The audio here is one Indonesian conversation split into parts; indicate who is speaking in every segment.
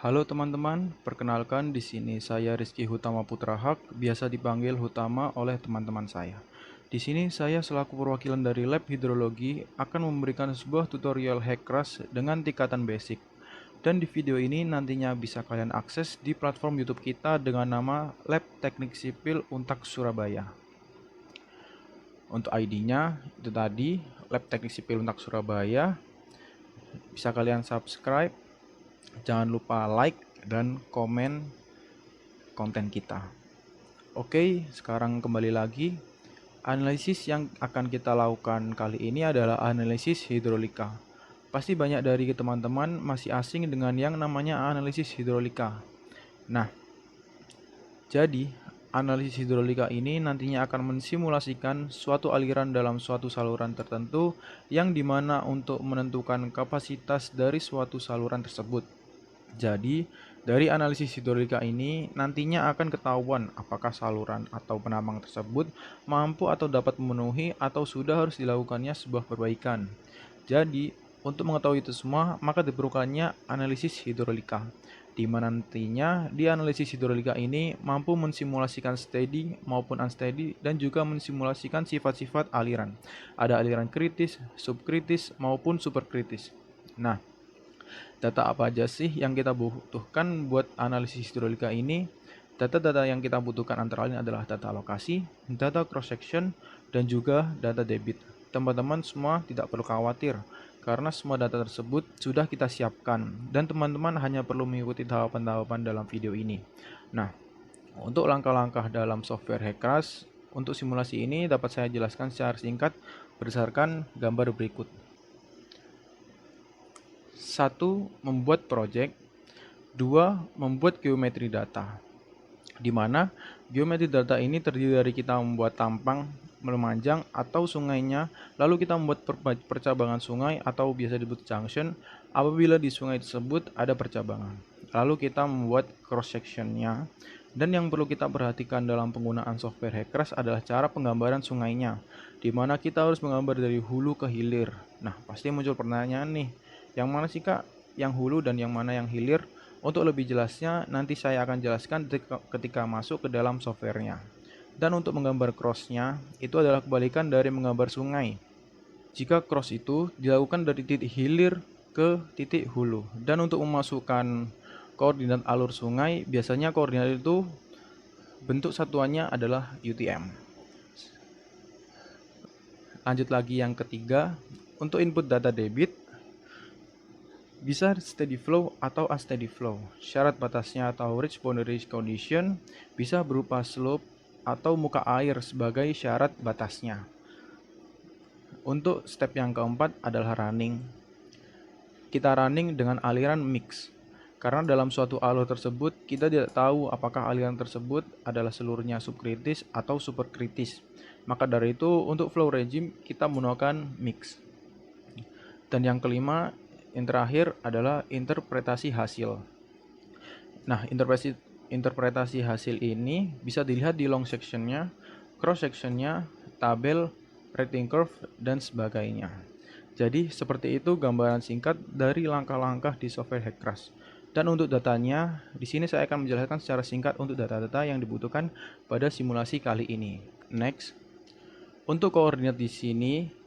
Speaker 1: Halo teman-teman, perkenalkan di sini saya Rizky Hutama Putra Hak, biasa dipanggil Hutama oleh teman-teman saya. Di sini saya selaku perwakilan dari Lab Hidrologi akan memberikan sebuah tutorial Hackcrash dengan tingkatan basic. Dan di video ini nantinya bisa kalian akses di platform YouTube kita dengan nama Lab Teknik Sipil Untak Surabaya. Untuk ID-nya itu tadi, Lab Teknik Sipil Untak Surabaya. Bisa kalian subscribe, jangan lupa like dan komen konten kita. Oke, sekarang kembali lagi. Analisis yang akan kita lakukan kali ini adalah analisis hidrolika. Pasti banyak dari teman-teman masih asing dengan yang namanya analisis hidrolika. Nah, jadi analisis hidrolika ini nantinya akan mensimulasikan suatu aliran dalam suatu saluran tertentu yang dimana untuk menentukan kapasitas dari suatu saluran tersebut. Jadi, dari analisis hidrolika ini nantinya akan ketahuan apakah saluran atau penambang tersebut mampu atau dapat memenuhi atau sudah harus dilakukannya sebuah perbaikan. Jadi, untuk mengetahui itu semua, maka diperlukannya analisis hidrolika, di mana nantinya di analisis hidrolika ini mampu mensimulasikan steady maupun unsteady dan juga mensimulasikan sifat-sifat aliran. Ada aliran kritis, subkritis, maupun superkritis. Nah, data apa aja sih yang kita butuhkan buat analisis hidrolika ini? Data-data yang kita butuhkan antara lain adalah data lokasi, data cross-section, dan juga data debit. Teman-teman semua tidak perlu khawatir, karena semua data tersebut sudah kita siapkan, dan teman-teman hanya perlu mengikuti tahapan-tahapan dalam video ini. Nah, untuk langkah-langkah dalam software Hackcrash, untuk simulasi ini dapat saya jelaskan secara singkat berdasarkan gambar berikut. 1. Membuat project. 2. Membuat geometri data, di mana geometri data ini terdiri dari kita membuat tampang, memanjang, atau sungainya, lalu kita membuat percabangan sungai atau biasa disebut junction apabila di sungai tersebut ada percabangan. Lalu kita membuat cross sectionnya, dan yang perlu kita perhatikan dalam penggunaan software Hackcrash adalah cara penggambaran sungainya, di mana kita harus menggambar dari hulu ke hilir. Nah, pasti muncul pertanyaan nih, yang mana sih kak yang hulu dan yang mana yang hilir? Untuk lebih jelasnya, nanti saya akan jelaskan ketika masuk ke dalam softwarenya. Dan untuk menggambar crossnya, itu adalah kebalikan dari menggambar sungai. Jika cross itu dilakukan dari titik hilir ke titik hulu. Dan untuk memasukkan koordinat alur sungai, biasanya koordinat itu bentuk satuannya adalah UTM. Lanjut lagi yang ketiga, untuk input data debit, bisa steady flow atau unsteady flow. Syarat batasnya atau reach boundary condition bisa berupa slope atau muka air sebagai syarat batasnya. Untuk step yang keempat adalah running. Kita running dengan aliran mix. Karena dalam suatu alur tersebut kita tidak tahu apakah aliran tersebut adalah seluruhnya subkritis atau superkritis. Maka dari itu untuk flow regime kita menggunakan mix. Dan yang kelima, yang terakhir adalah interpretasi hasil. Nah, interpretasi hasil ini bisa dilihat di long sectionnya, cross sectionnya, tabel, rating curve, dan sebagainya. Jadi, seperti itu gambaran singkat dari langkah-langkah di software Hackcrash. Dan untuk datanya, di sini saya akan menjelaskan secara singkat untuk data-data yang dibutuhkan pada simulasi kali ini. Next. Untuk koordinat di sini,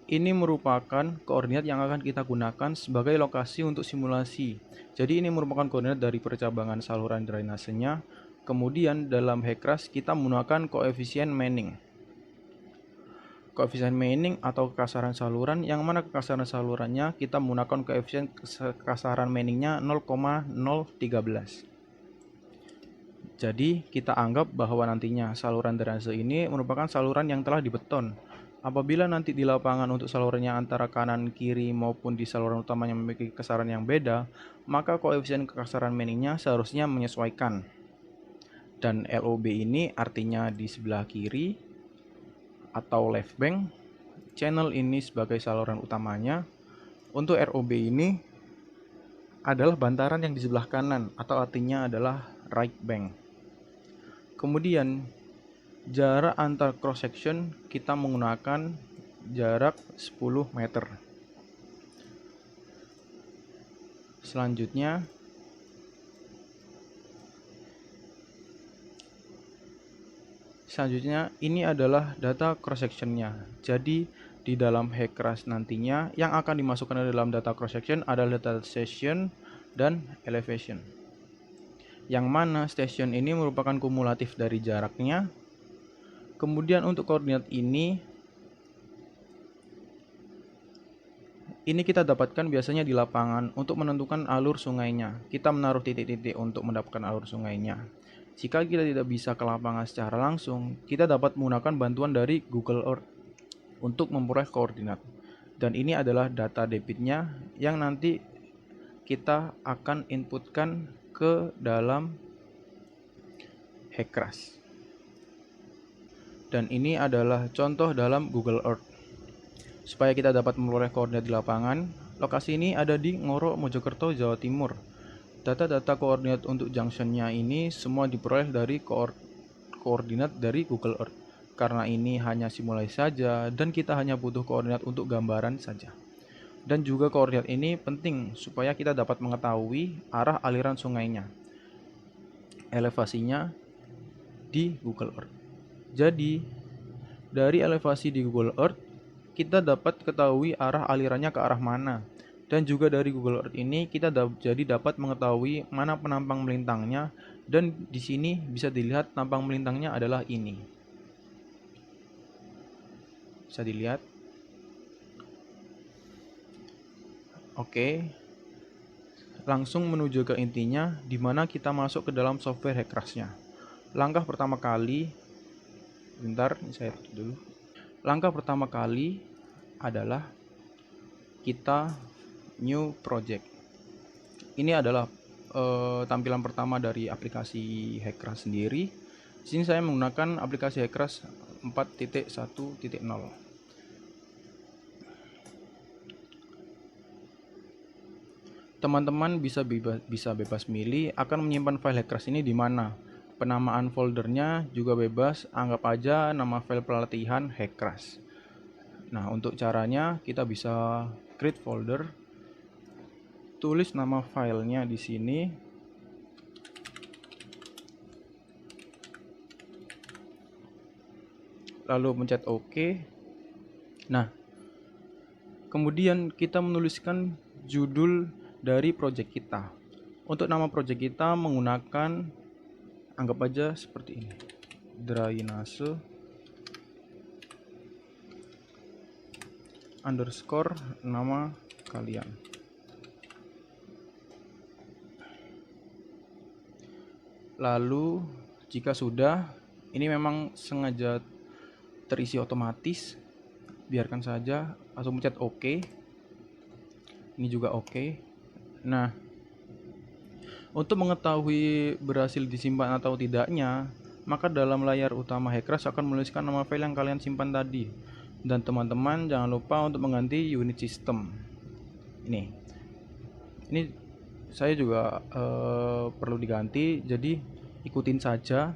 Speaker 1: ini merupakan koordinat yang akan kita gunakan sebagai lokasi untuk simulasi. Jadi ini merupakan koordinat dari percabangan saluran drainasenya. Kemudian dalam Hackcrash kita menggunakan koefisien Manning. Koefisien Manning atau kekasaran saluran, yang mana kekasaran salurannya kita menggunakan koefisien kekasaran Manningnya 0,013. Jadi kita anggap bahwa nantinya saluran drainase ini merupakan saluran yang telah dibeton. Apabila nanti di lapangan untuk salurannya antara kanan kiri maupun di saluran utamanya memiliki kekasaran yang beda, maka koefisien kekasaran Manningnya seharusnya menyesuaikan. Dan LOB ini artinya di sebelah kiri atau left bank, channel ini sebagai saluran utamanya. Untuk ROB ini adalah bantaran yang di sebelah kanan atau artinya adalah right bank. Kemudian jarak antar cross section kita menggunakan jarak 10 meter. Selanjutnya Selanjutnya, ini adalah data cross sectionnya. Jadi di dalam Hackcrash nantinya yang akan dimasukkan ke dalam data cross section adalah data station dan elevation. Yang mana station ini merupakan kumulatif dari jaraknya. Kemudian untuk koordinat ini kita dapatkan biasanya di lapangan untuk menentukan alur sungainya. Kita menaruh titik-titik untuk mendapatkan alur sungainya. Jika kita tidak bisa ke lapangan secara langsung, kita dapat menggunakan bantuan dari Google Earth untuk memperoleh koordinat. Dan ini adalah data debitnya yang nanti kita akan inputkan ke dalam Hackcrash. Dan ini adalah contoh dalam Google Earth. Supaya kita dapat memperoleh koordinat di lapangan, lokasi ini ada di Ngoro, Mojokerto, Jawa Timur. Data-data koordinat untuk junctionnya ini semua diperoleh dari koordinat dari Google Earth. Karena ini hanya simulasi saja dan kita hanya butuh koordinat untuk gambaran saja. Dan juga koordinat ini penting supaya kita dapat mengetahui arah aliran sungainya, elevasinya di Google Earth. Jadi dari elevasi di Google Earth kita dapat ketahui arah alirannya ke arah mana. Dan juga dari Google Earth ini kita jadi dapat mengetahui mana penampang melintangnya, dan di sini bisa dilihat tampang melintangnya adalah ini. Bisa dilihat. Oke. Langsung menuju ke intinya di mana kita masuk ke dalam software Hackcrash-nya. Langkah pertama kali saya tutup dulu. Langkah pertama kali adalah kita new project. Ini adalah tampilan pertama dari aplikasi Hackcrash sendiri. Di sini saya menggunakan aplikasi Hackcrash 4.1.0. Teman-teman bisa bebas milih akan menyimpan file Hackcrash ini di mana. Penamaan foldernya juga bebas, anggap aja nama file pelatihan Hackcrash. Nah, untuk caranya kita bisa create folder, tulis nama filenya di sini, lalu pencet OK. Nah, kemudian kita menuliskan judul dari project kita. Untuk nama project kita menggunakan, anggap aja seperti ini, drainase underscore nama kalian. Lalu jika sudah, ini memang sengaja terisi otomatis, biarkan saja, langsung pencet OK. Ini juga OK. Nah, untuk mengetahui berhasil disimpan atau tidaknya, maka dalam layar utama Hackcrash akan menuliskan nama file yang kalian simpan tadi. Dan teman-teman jangan lupa untuk mengganti unit system. Ini saya juga perlu diganti, jadi ikutin saja.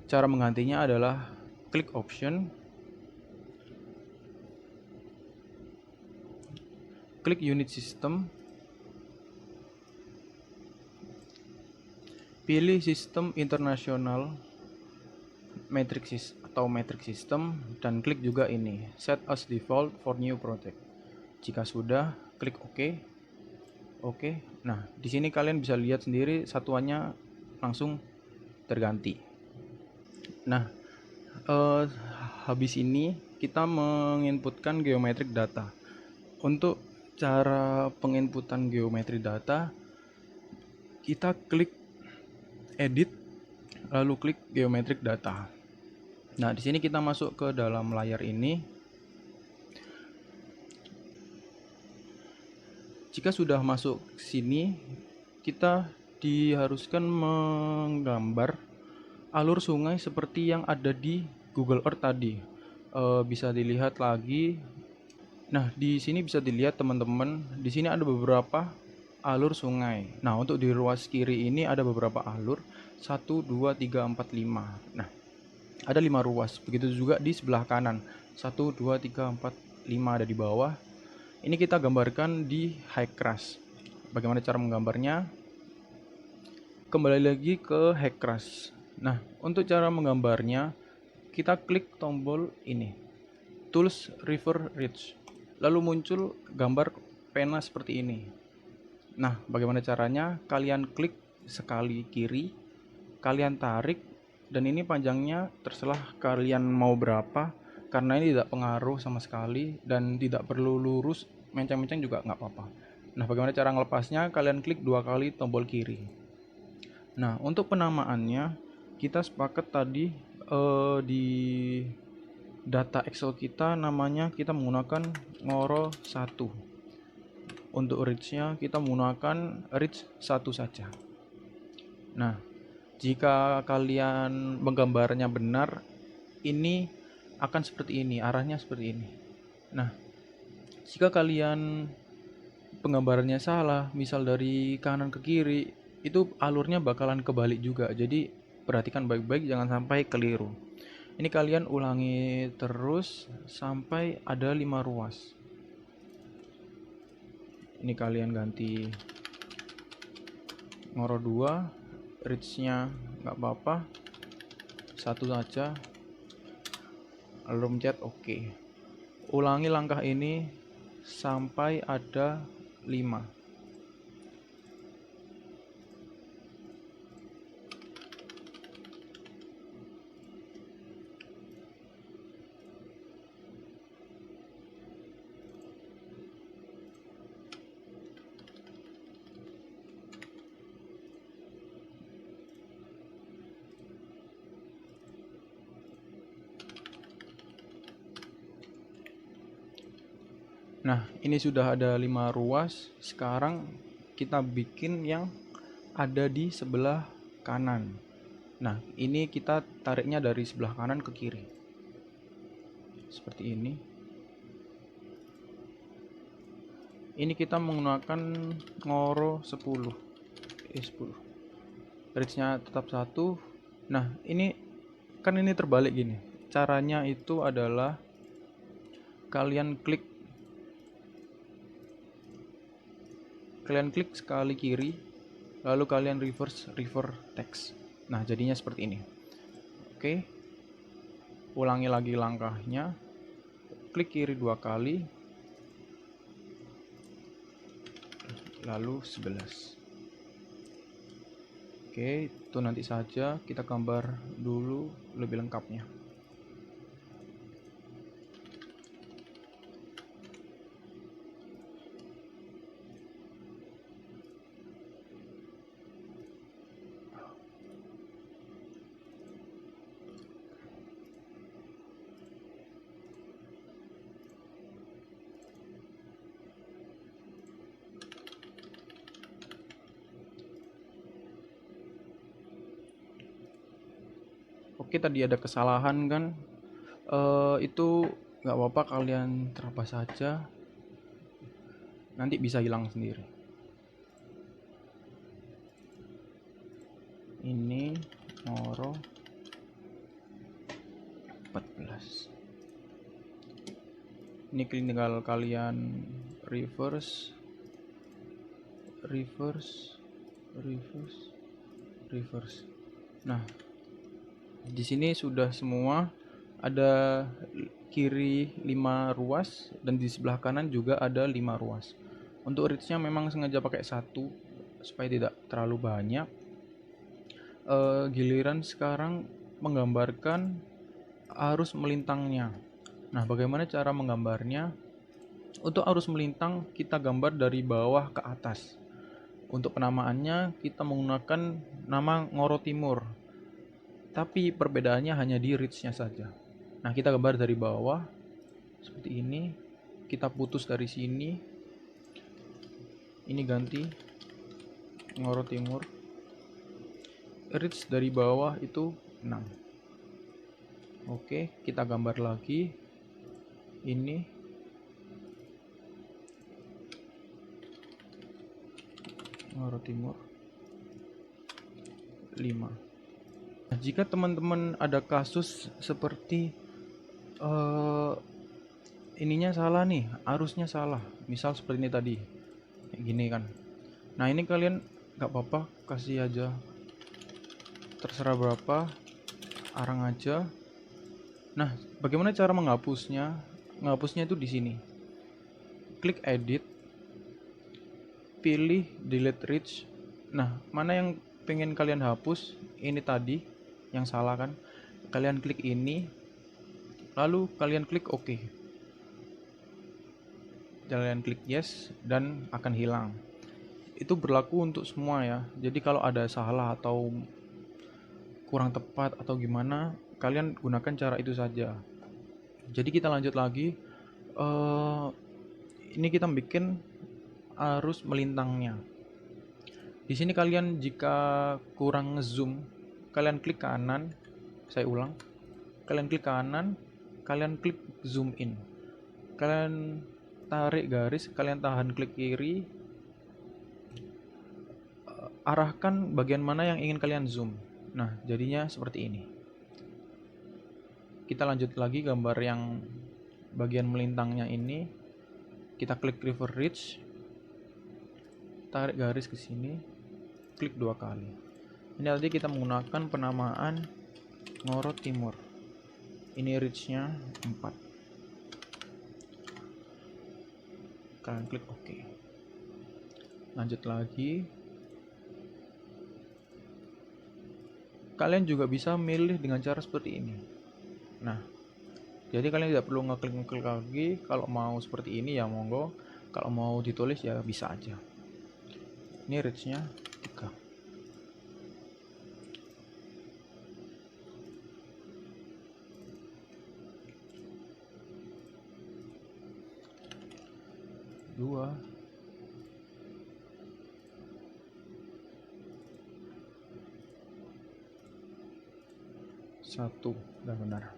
Speaker 1: Cara menggantinya adalah klik option, klik unit system, pilih sistem internasional metric system, dan klik juga ini set as default for new project. Jika sudah, klik OK. Nah, di sini kalian bisa lihat sendiri satuannya langsung terganti. Nah, habis ini kita menginputkan geometric data. Untuk cara penginputan geometri data, kita klik edit, lalu klik geometric data. Nah, di sini kita masuk ke dalam layar ini. Jika sudah masuk sini, kita diharuskan menggambar alur sungai seperti yang ada di Google Earth tadi. Bisa dilihat lagi. Nah, di sini bisa dilihat teman-teman, di sini ada beberapa alur sungai. Nah, untuk di ruas kiri ini ada beberapa alur, 1, 2, 3, 4, 5. Nah, ada 5 ruas. Begitu juga di sebelah kanan, 1, 2, 3, 4, 5 ada di bawah. Ini kita gambarkan di Hackcrash. Bagaimana cara menggambarnya? Kembali lagi ke Hackcrash. Nah, untuk cara menggambarnya, kita klik tombol ini, Tools River Ridge. Lalu muncul gambar pena seperti ini. Nah, bagaimana caranya? Kalian klik sekali kiri, kalian tarik, dan ini panjangnya terserah kalian mau berapa, karena ini tidak pengaruh sama sekali dan tidak perlu lurus, menceng-menceng juga nggak apa-apa. Nah, bagaimana cara ngelepasnya? Kalian klik 2 kali tombol kiri. Nah, untuk penamaannya kita sepakat tadi di data Excel kita namanya kita menggunakan ngoro 1. Untuk reach-nya kita menggunakan reach 1 saja. Nah, jika kalian menggambarnya benar, ini akan seperti ini, arahnya seperti ini. Nah, jika kalian penggambarannya salah, misal dari kanan ke kiri, itu alurnya bakalan kebalik juga. Jadi perhatikan baik-baik, jangan sampai keliru. Ini kalian ulangi terus sampai ada 5 ruas. Ini kalian ganti ngoro 2, reach-nya nggak apa-apa, 1 saja, lalu mencet oke. Ulangi langkah ini sampai ada 5. Nah, ini sudah ada 5 ruas. Sekarang kita bikin yang ada di sebelah kanan. Nah, ini kita tariknya dari sebelah kanan ke kiri. Seperti ini. Ini kita menggunakan ngoro 10. 10. Reach-nya tetap 1. Nah, ini kan ini terbalik gini. Caranya itu adalah kalian klik sekali kiri, lalu kalian reverse river text. Nah, jadinya seperti ini. Oke, ulangi lagi langkahnya, klik kiri 2 kali, lalu 11. Oke, itu nanti saja, kita gambar dulu lebih lengkapnya. Oke, tadi ada kesalahan kan, itu nggak apa-apa, kalian terabas saja, nanti bisa hilang sendiri. Ini ngoro 14. Ini tinggal kalian reverse. Nah, di sini sudah semua, ada kiri 5 ruas dan di sebelah kanan juga ada 5 ruas. Untuk reach-nya memang sengaja pakai 1 supaya tidak terlalu banyak. Giliran sekarang menggambarkan arus melintangnya. Nah, bagaimana cara menggambarnya? Untuk arus melintang kita gambar dari bawah ke atas. Untuk penamaannya kita menggunakan nama ngoro timur, tapi perbedaannya hanya di reach-nya saja. Nah, kita gambar dari bawah seperti ini, kita putus dari sini, ini ganti ngoro timur, reach dari bawah itu 6. Oke, kita gambar lagi, ini ngoro timur 5. Nah, jika teman-teman ada kasus seperti ininya salah nih, arusnya salah, misal seperti ini tadi, kayak gini kan. Nah, ini kalian nggak apa-apa, kasih aja terserah berapa, arang aja. Nah, bagaimana cara menghapusnya? Menghapusnya itu di sini. Klik edit, pilih delete reach. Nah, mana yang pengen kalian hapus? Ini tadi yang salah kan? Kalian klik ini, lalu kalian klik OK. Kalian klik yes dan akan hilang. Itu berlaku untuk semua ya. Jadi kalau ada salah atau kurang tepat atau gimana, kalian gunakan cara itu saja. Jadi kita lanjut lagi. Ini kita bikin arus melintangnya. Di sini kalian jika kurang zoom, kalian klik kanan. Saya ulang. Kalian klik kanan, kalian klik zoom in. Kalian tarik garis, kalian tahan klik kiri. Arahkan bagian mana yang ingin kalian zoom. Nah, jadinya seperti ini. Kita lanjut lagi gambar yang bagian melintangnya ini. Kita klik river ridge. Tarik garis ke sini. Klik 2 kali. Ini tadi kita menggunakan penamaan Ngoro Timur. Ini ridge-nya 4. Kalian klik OK. Lanjut lagi. Kalian juga bisa milih dengan cara seperti ini. Nah, jadi kalian tidak perlu ngeklik lagi. Kalau mau seperti ini ya monggo. Kalau mau ditulis ya bisa aja. Ini ridge-nya 3. Dua. Satu. Benar.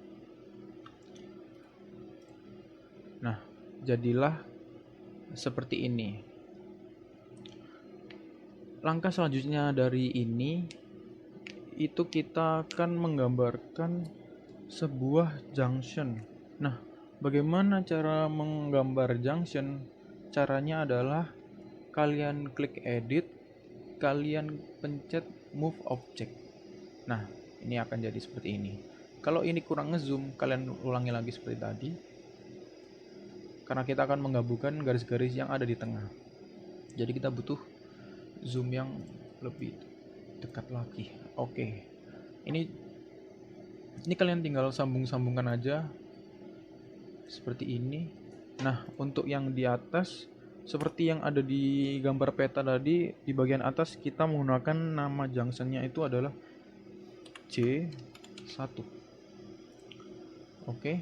Speaker 1: Nah, jadilah seperti ini. Langkah selanjutnya dari ini itu kita akan menggambarkan sebuah junction. Nah, bagaimana cara menggambar junction? Caranya adalah kalian klik edit, kalian pencet move object. Nah, ini akan jadi seperti ini. Kalau ini kurang ngezoom, kalian ulangi lagi seperti tadi. Karena kita akan menggabungkan garis-garis yang ada di tengah. Jadi kita butuh zoom yang lebih dekat lagi. Oke. Ini kalian tinggal sambung-sambungkan aja seperti ini. Nah, untuk yang di atas seperti yang ada di gambar peta tadi, di bagian atas kita menggunakan nama junctionnya itu adalah J1. Oke.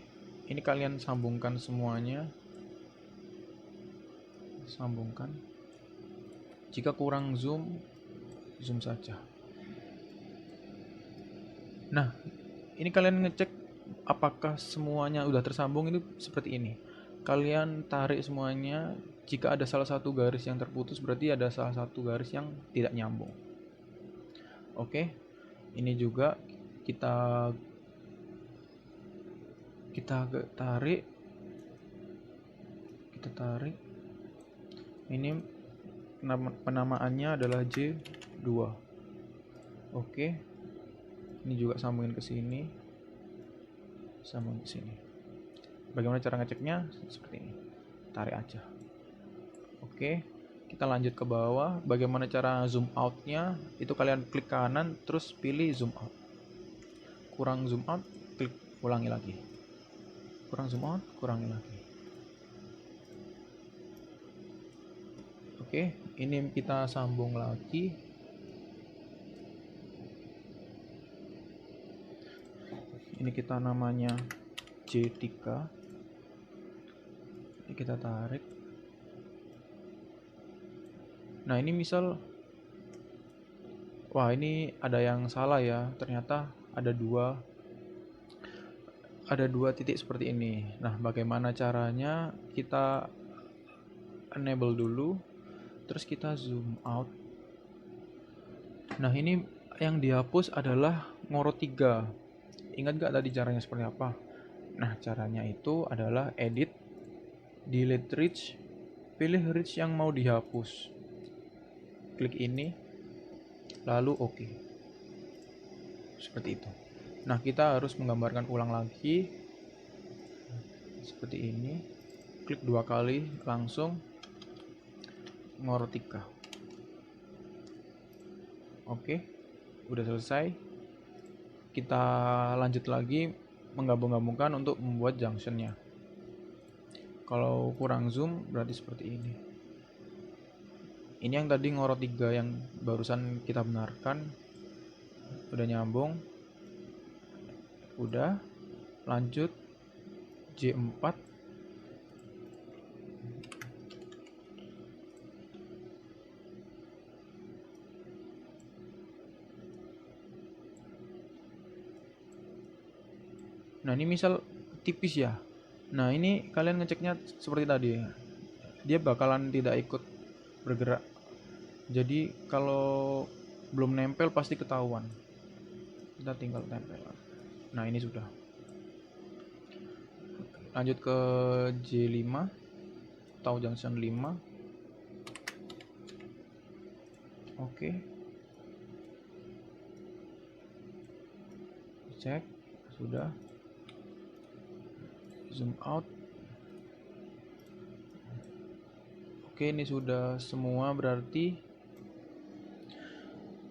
Speaker 1: Ini kalian sambungkan semuanya. Sambungkan. Jika kurang zoom saja. Nah, ini kalian ngecek apakah semuanya udah tersambung. Ini seperti ini. Kalian tarik semuanya. Jika ada salah satu garis yang terputus, berarti ada salah satu garis yang tidak nyambung. Oke. Ini juga kita tarik. Ini penamaannya adalah J2. Oke. Ini juga sambungin ke sini. Sambungin ke sini. Bagaimana cara ngeceknya? Seperti ini. Tarik aja. Oke. Kita lanjut ke bawah. Bagaimana cara zoom out-nya? Itu kalian klik kanan terus pilih zoom out. Kurang zoom out, klik ulangi lagi. Kurang zoom out, kurangi lagi. Oke, ini kita sambung lagi. Ini kita namanya J3. Ini kita tarik. Nah, ini misal wah, ini ada yang salah ya. Ternyata ada dua titik seperti ini. Nah, bagaimana caranya? Kita enable dulu. Terus kita zoom out. Nah, ini yang dihapus adalah Ngoro 3. Ingat gak tadi caranya seperti apa? Nah, caranya itu adalah edit, delete ridge, pilih ridge yang mau dihapus. Klik ini, lalu OK. seperti itu. Nah, kita harus menggambarkan ulang lagi seperti ini. Klik 2 kali langsung ngoro 3. Oke, udah selesai. Kita lanjut lagi menggabung-gabungkan untuk membuat junctionnya. Kalau kurang zoom berarti seperti ini. Ini yang tadi ngoro 3 yang barusan kita benarkan. Udah nyambung. Udah. Lanjut J4. Nah, ini misal tipis ya. Nah, ini kalian ngeceknya seperti tadi. Dia bakalan tidak ikut bergerak. Jadi kalau belum nempel pasti ketahuan. Kita tinggal tempel. Nah, ini sudah. Lanjut ke J5 atau junction 5. Oke. Cek. Sudah. Zoom out. Oke, ini sudah semua berarti.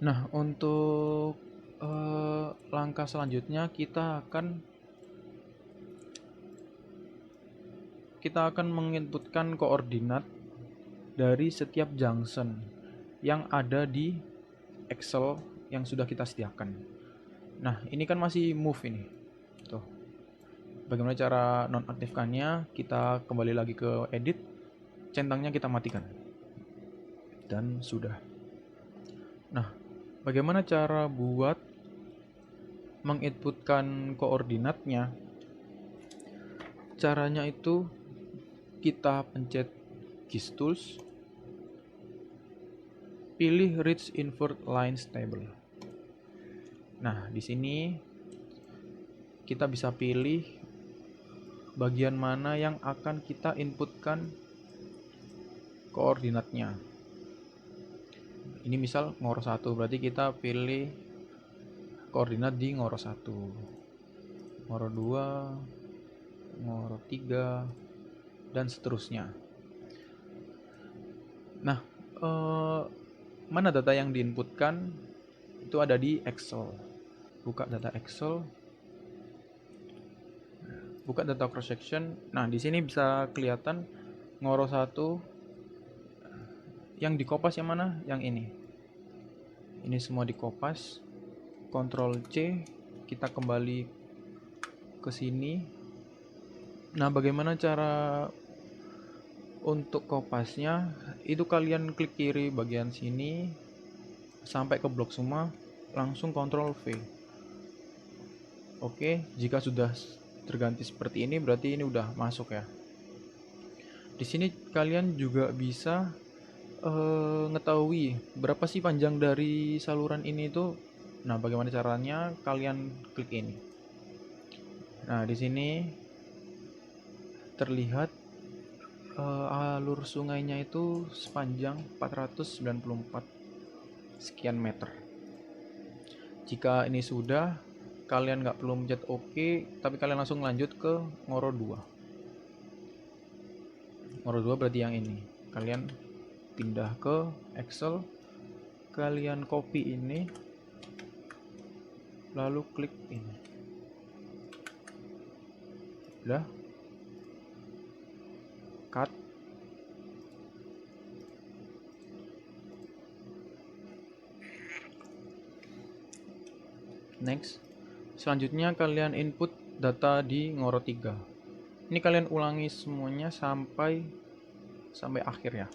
Speaker 1: Nah, untuk langkah selanjutnya kita akan menginputkan koordinat dari setiap junction yang ada di Excel yang sudah kita sediakan. Nah, ini kan masih move ini. Tuh. Bagaimana cara nonaktifkannya? Kita kembali lagi ke edit, centangnya kita matikan. Dan sudah. Nah, bagaimana cara buat menginputkan koordinatnya? Caranya itu kita pencet Keys Tools, pilih Reach Invert Lines Table. Nah, di sini kita bisa pilih bagian mana yang akan kita inputkan koordinatnya. Ini misal ngoro 1, berarti kita pilih koordinat di ngoro 1, ngoro 2, ngoro 3, dan seterusnya. Nah, mana data yang diinputkan itu ada di Excel. Buka data Excel, buka data cross section. Nah, di sini bisa kelihatan ngoro 1 yang dikopas yang mana? Yang ini. Ini semua dikopas. Ctrl C, kita kembali ke sini. Nah, bagaimana cara untuk kopasnya? Itu kalian klik kiri bagian sini sampai ke blok semua, langsung Ctrl V. Oke, jika sudah terganti seperti ini berarti ini udah masuk ya. Di sini kalian juga bisa ngetahui berapa sih panjang dari saluran ini itu. Nah, bagaimana caranya? Kalian klik ini. Nah, di sini terlihat alur sungainya itu sepanjang 494 sekian meter. Jika ini sudah, kalian nggak perlu mencet OK, tapi kalian langsung lanjut ke ngoro 2. Ngoro 2 berarti yang ini. Kalian pindah ke Excel, kalian copy ini, lalu klik ini. Udah. Cut. Next. Selanjutnya kalian input data di ngoro 3. Ini kalian ulangi semuanya sampai akhir ya.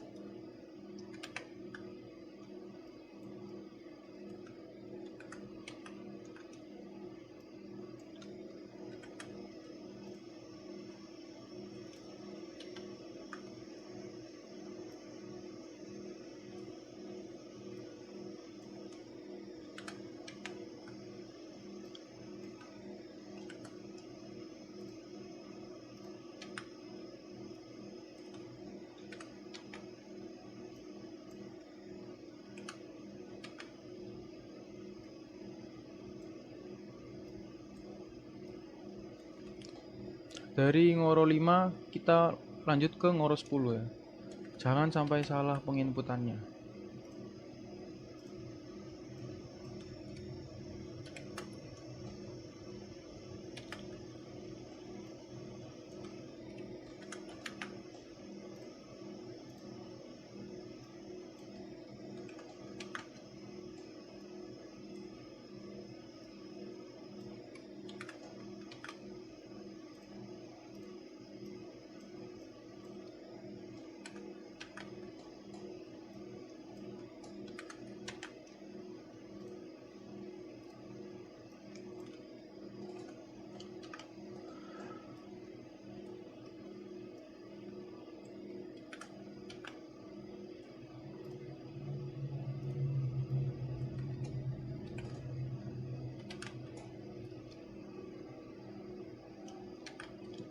Speaker 1: Dari Ngoro 5 kita lanjut ke Ngoro 10 ya. Jangan sampai salah penginputannya.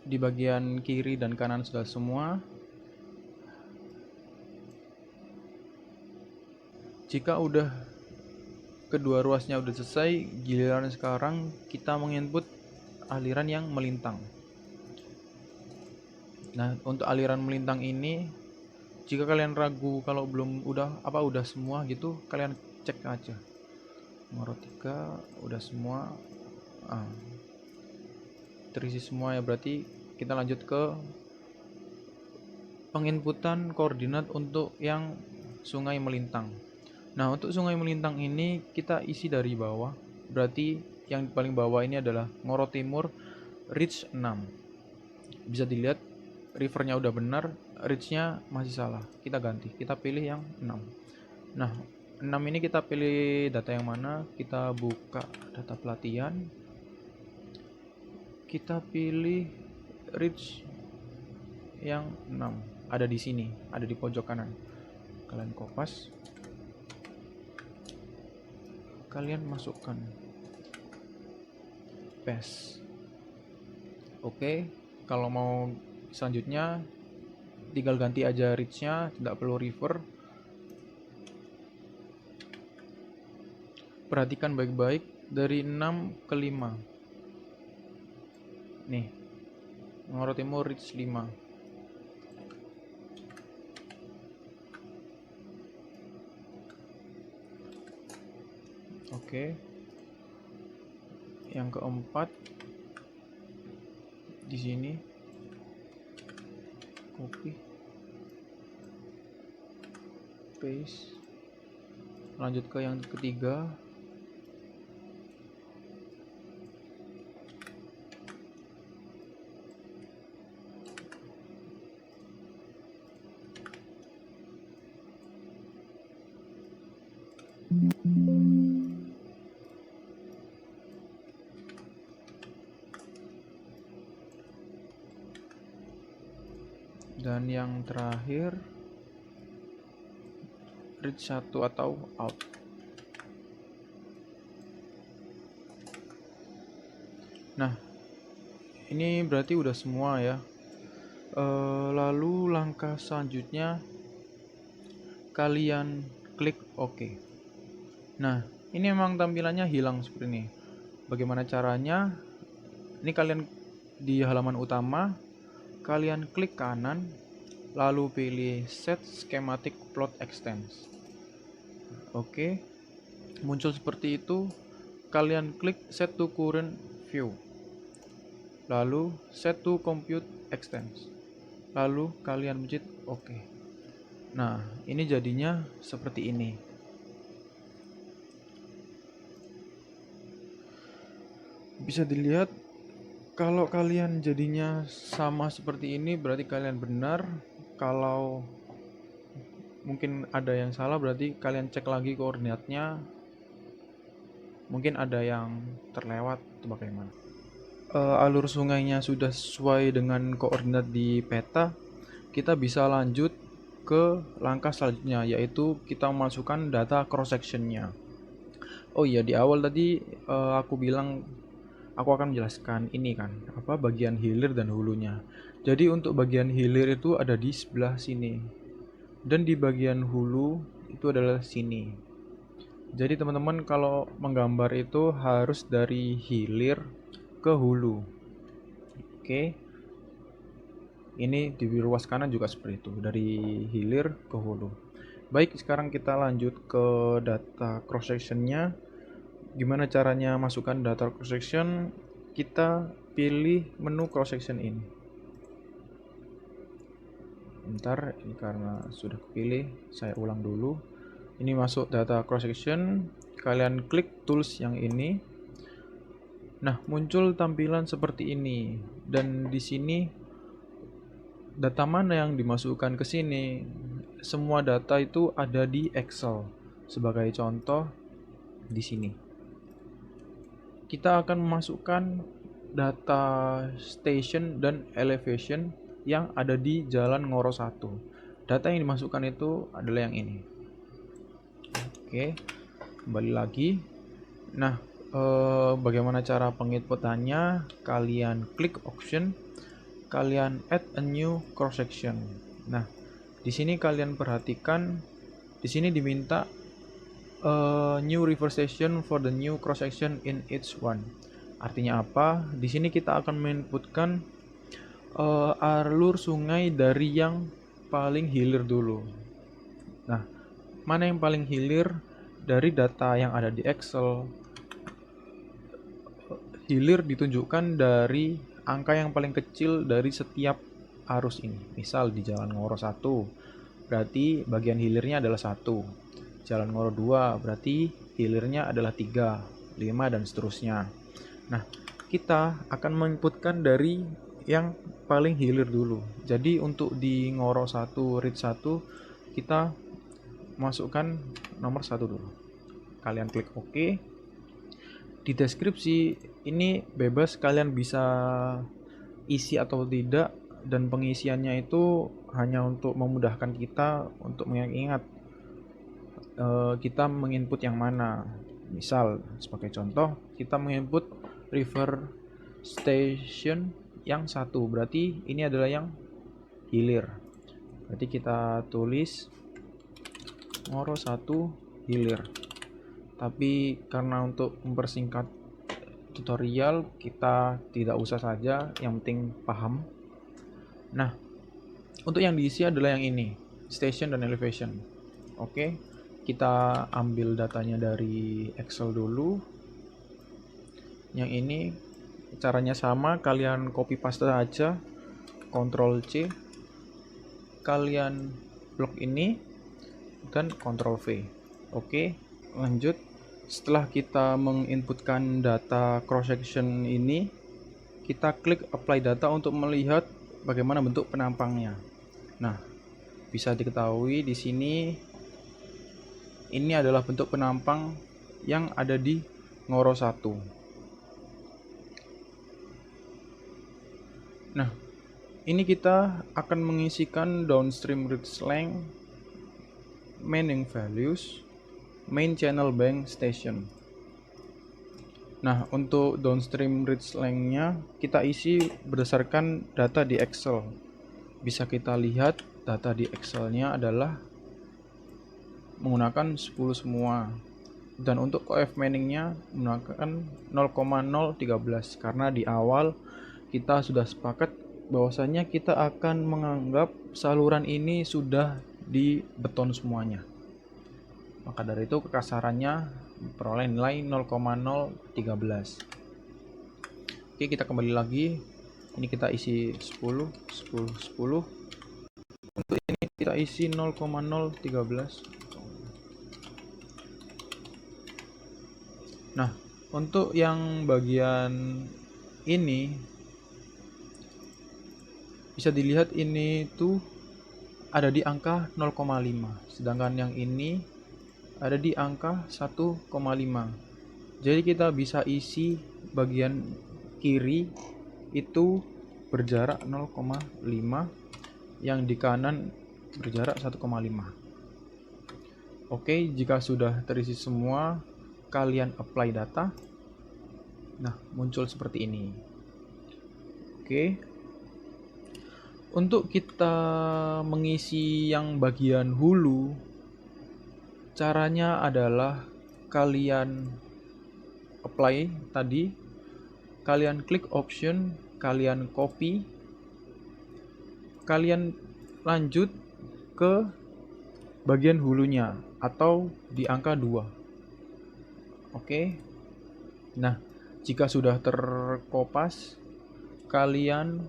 Speaker 1: Di bagian kiri dan kanan sudah semua. Jika udah kedua ruasnya udah selesai, giliran sekarang kita menginput aliran yang melintang. Nah, untuk aliran melintang ini, jika kalian ragu kalau belum udah semua gitu, kalian cek aja. Ngoro 3 udah semua. Terisi semua ya, berarti kita lanjut ke penginputan koordinat untuk yang sungai melintang. Nah, untuk sungai melintang ini kita isi dari bawah. Berarti yang paling bawah ini adalah Ngoro Timur Ridge 6. Bisa dilihat rivernya udah benar, ridge-nya masih salah. Kita ganti, kita pilih yang 6. Nah, 6 ini kita pilih data yang mana? Kita buka data pelatihan. Kita pilih ridge yang 6. Ada di sini, ada di pojok kanan. Kalian kopas. Kalian masukkan paste. Oke, kalau mau selanjutnya tinggal ganti aja ridge-nya, tidak perlu river. Perhatikan baik-baik dari 6 ke 5. Nih, Ngoro Timur ridge 5. Oke. Yang keempat di sini copy paste, lanjut ke yang ketiga. Dan yang terakhir read 1 atau out. Nah, ini berarti udah semua ya. Lalu langkah selanjutnya kalian klik OK. Nah, ini memang tampilannya hilang seperti ini. Bagaimana caranya? Ini kalian di halaman utama, kalian klik kanan, lalu pilih Set Schematic Plot Extents. Oke, muncul seperti itu. Kalian klik Set to Current View, lalu Set to Compute Extents, lalu kalian pencet OK. Nah, ini jadinya seperti ini. Bisa dilihat kalau kalian jadinya sama seperti ini berarti kalian benar. Kalau mungkin ada yang salah berarti kalian cek lagi koordinatnya. Mungkin ada yang terlewat atau bagaimana. Alur sungainya sudah sesuai dengan koordinat di peta. Kita bisa lanjut ke langkah selanjutnya, yaitu kita memasukkan data cross sectionnya. Oh iya, di awal tadi aku bilang aku akan menjelaskan ini kan, apa bagian hilir dan hulunya. Jadi untuk bagian hilir itu ada di sebelah sini, dan di bagian hulu itu adalah sini. Jadi teman-teman kalau menggambar itu harus dari hilir ke hulu. Oke. Ini di ruas kanan juga seperti itu, dari hilir ke hulu. Baik, sekarang kita lanjut ke data cross sectionnya. Gimana caranya masukkan data cross section? Kita pilih menu cross section ini. Bentar, ini karena sudah kepilih, saya ulang dulu. Ini masuk data cross section, kalian klik tools yang ini. Nah, muncul tampilan seperti ini, dan di sini data mana yang dimasukkan ke sini. Semua data itu ada di Excel. Sebagai contoh di sini. Kita akan memasukkan data station dan elevation yang ada di Jalan Ngoro 1. Data yang dimasukkan itu adalah yang ini. Oke, kembali lagi. Nah, bagaimana cara penginputannya? Kalian klik option, kalian add a new cross section. Nah, di sini kalian perhatikan, di sini diminta new reverse section for the new cross section in each one. Artinya apa? Di sini kita akan menginputkan alur sungai dari yang paling hilir dulu. Nah, mana yang paling hilir dari data yang ada di Excel? Hilir ditunjukkan dari angka yang paling kecil dari setiap arus ini. Misal di Jalan Ngoro 1, berarti bagian hilirnya adalah 1. Jalan Ngoro 2, berarti hilirnya adalah 3, 5, dan seterusnya. Nah, kita akan menginputkan dari yang paling hilir dulu. Jadi untuk di Ngoro 1, read 1, kita masukkan nomor 1 dulu. Kalian klik OK. Di deskripsi ini bebas, kalian bisa isi atau tidak, dan pengisiannya itu hanya untuk memudahkan kita untuk mengingat kita menginput yang mana. Misal sebagai contoh, kita menginput river station yang 1, berarti ini adalah yang hilir. Berarti kita tulis Ngoro 1 hilir. Tapi karena untuk mempersingkat tutorial, kita tidak usah saja, yang penting paham. Nah, untuk yang diisi adalah yang ini, station dan elevation. Oke, kita ambil datanya dari Excel dulu. Yang ini caranya sama, kalian copy paste aja, Ctrl C, kalian blok ini, dan Ctrl V. Oke, lanjut. Setelah kita menginputkan data cross section ini, kita klik apply data untuk melihat bagaimana bentuk penampangnya. Nah, bisa diketahui di sini ini adalah bentuk penampang yang ada di Ngoro 1. Nah, ini kita akan mengisikan downstream reach length, meaning values, main channel bank station. Nah, untuk downstream reach length-nya kita isi berdasarkan data di Excel. Bisa kita lihat data di Excel-nya adalah menggunakan 10 semua. Dan untuk OF mining-nya menggunakan 0,013 karena di awal kita sudah sepakat bahwasanya kita akan menganggap saluran ini sudah di beton semuanya. Maka dari itu kekasarannya peroleh nilai 0,013. Oke, kita kembali lagi. Ini kita isi 10, 10, 10. Untuk ini kita isi 0,013. Nah, untuk yang bagian ini bisa dilihat ini tuh ada di angka 0,5, sedangkan yang ini ada di angka 1,5. Jadi kita bisa isi bagian kiri itu berjarak 0,5, yang di kanan berjarak 1,5. Oke, jika sudah terisi semua, kalian apply data. Nah, muncul seperti ini. Oke. Untuk kita mengisi yang bagian hulu, caranya adalah kalian apply tadi, kalian klik option, kalian copy, kalian lanjut ke bagian hulunya atau di angka 2. Oke. Nah, jika sudah terkopas, kalian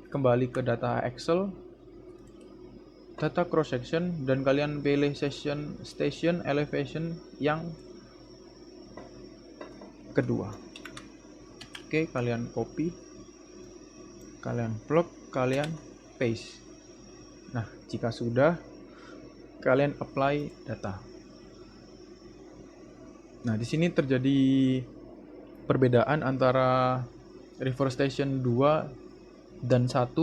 Speaker 1: kembali ke data Excel, data cross section, dan kalian pilih station elevation yang kedua. Oke, kalian copy, kalian plug, kalian paste. Nah, jika sudah, kalian apply data. Nah, di sini terjadi perbedaan antara reforestation 2 dan 1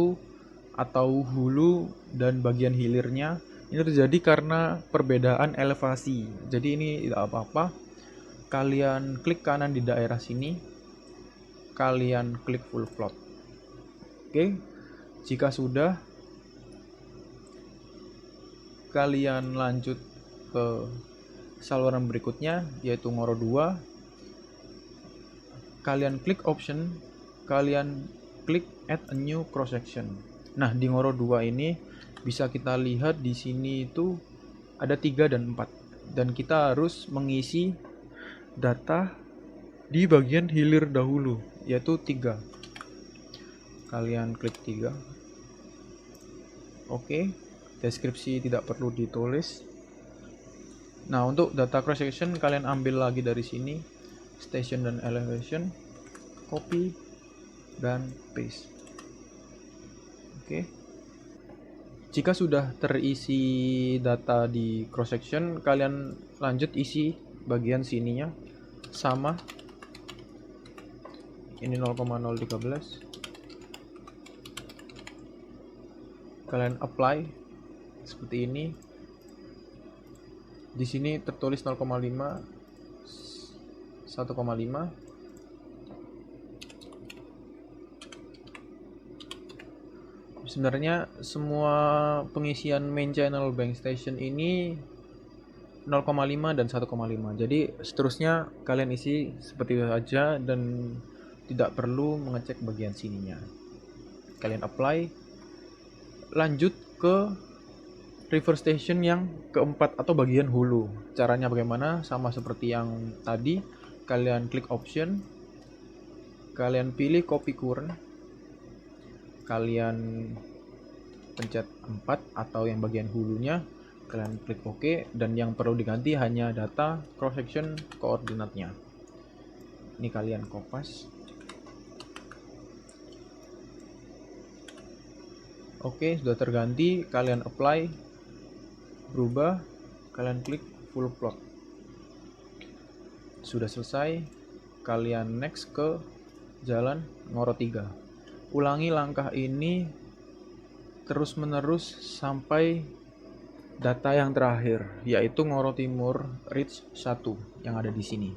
Speaker 1: atau hulu dan bagian hilirnya. Ini terjadi karena perbedaan elevasi. Jadi ini tidak apa-apa. Kalian klik kanan di daerah sini, kalian klik full plot. Oke, jika sudah, kalian lanjut ke saluran berikutnya, yaitu ngoro 2. Kalian klik option, kalian klik add a new cross section. Nah, di ngoro 2 ini bisa kita lihat di sini itu ada 3 dan 4, dan kita harus mengisi data di bagian hilir dahulu, yaitu 3. Kalian klik 3. Oke, deskripsi tidak perlu ditulis. Nah, untuk data cross section kalian ambil lagi dari sini, station dan elevation, copy dan paste. Oke. Jika sudah terisi data di cross section, kalian lanjut isi bagian sininya sama. Ini 0,013. Kalian apply seperti ini. Di sini tertulis 0,5, 1,5. Sebenarnya semua pengisian main channel bank station ini 0,5 dan 1,5. Jadi seterusnya kalian isi seperti itu saja dan tidak perlu mengecek bagian sininya. Kalian apply, lanjut ke river station yang keempat atau bagian hulu. Caranya bagaimana? Sama seperti yang tadi. Kalian klik option, kalian pilih copy current, kalian pencet 4 atau yang bagian hulunya, kalian klik OK, dan yang perlu diganti hanya data cross section koordinatnya. Ini kalian kopas. Oke, sudah terganti, kalian apply, berubah, kalian klik full plot. Sudah selesai, kalian next ke jalan ngoro 3. Ulangi langkah ini terus menerus sampai data yang terakhir, yaitu ngoro timur reach 1 yang ada di sini.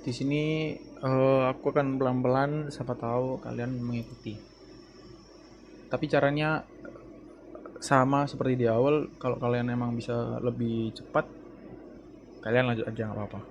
Speaker 1: Di sini aku akan pelan-pelan, siapa tahu kalian mengikuti. Tapi caranya sama seperti di awal. Kalau kalian emang bisa lebih cepat, kalian lanjut aja, nggak apa-apa.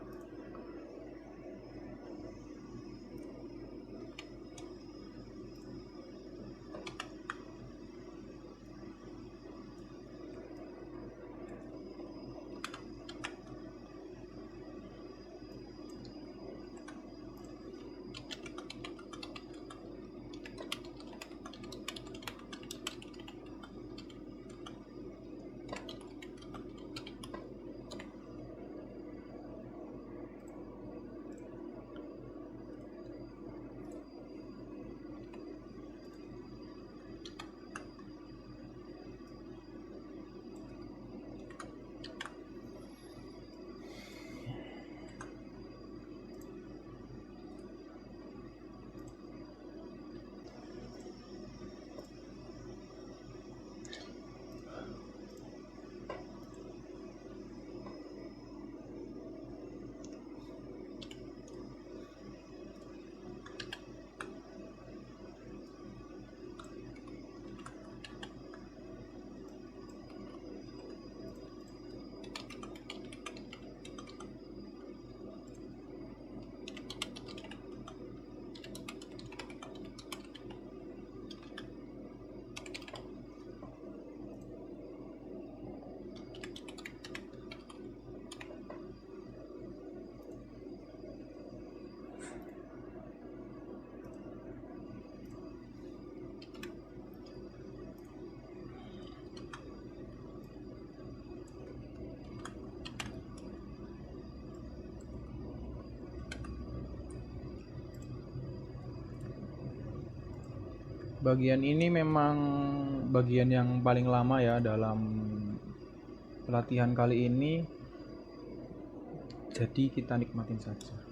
Speaker 1: Bagian ini memang bagian yang paling lama ya dalam pelatihan kali ini, jadi kita nikmatin saja.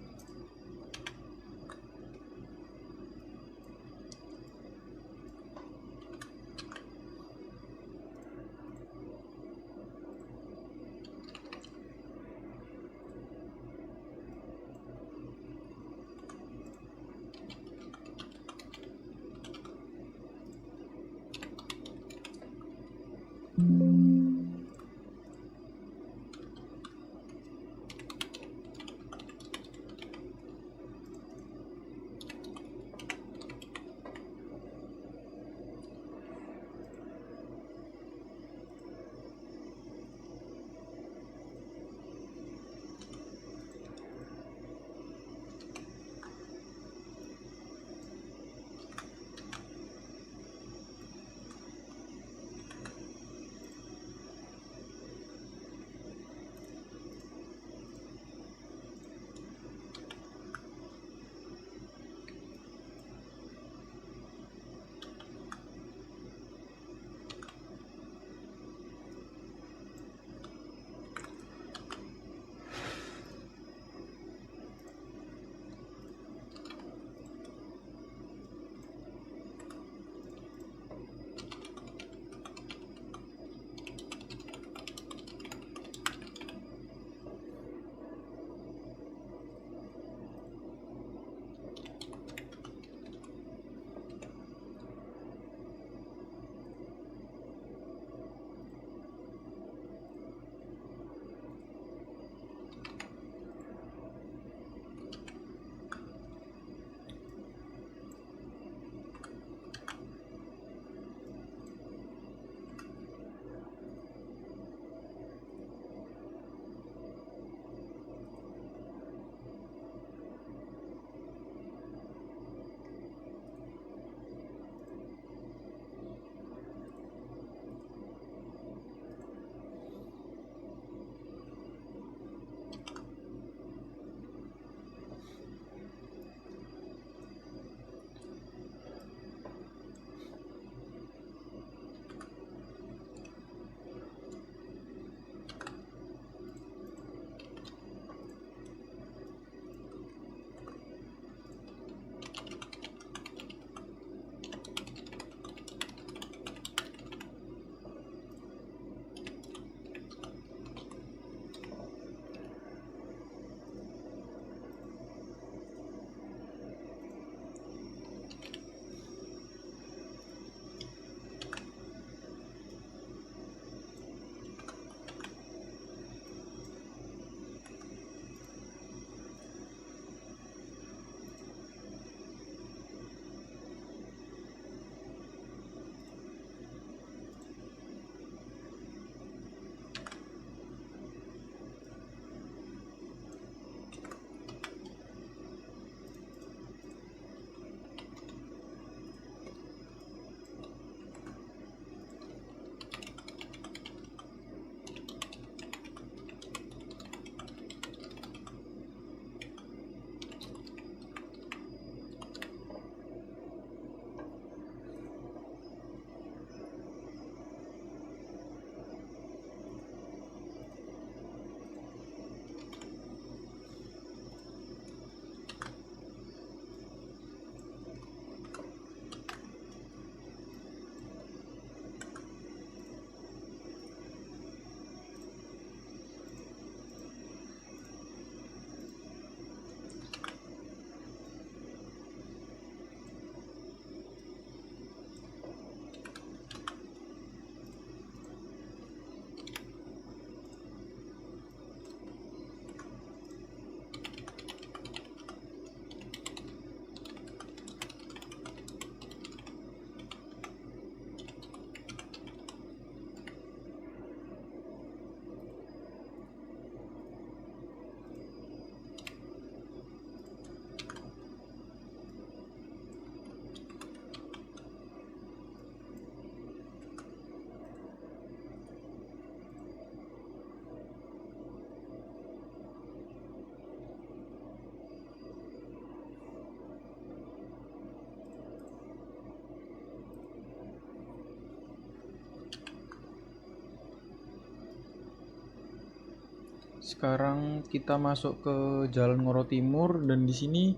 Speaker 1: Sekarang kita masuk ke Jalan Ngoro Timur dan di sini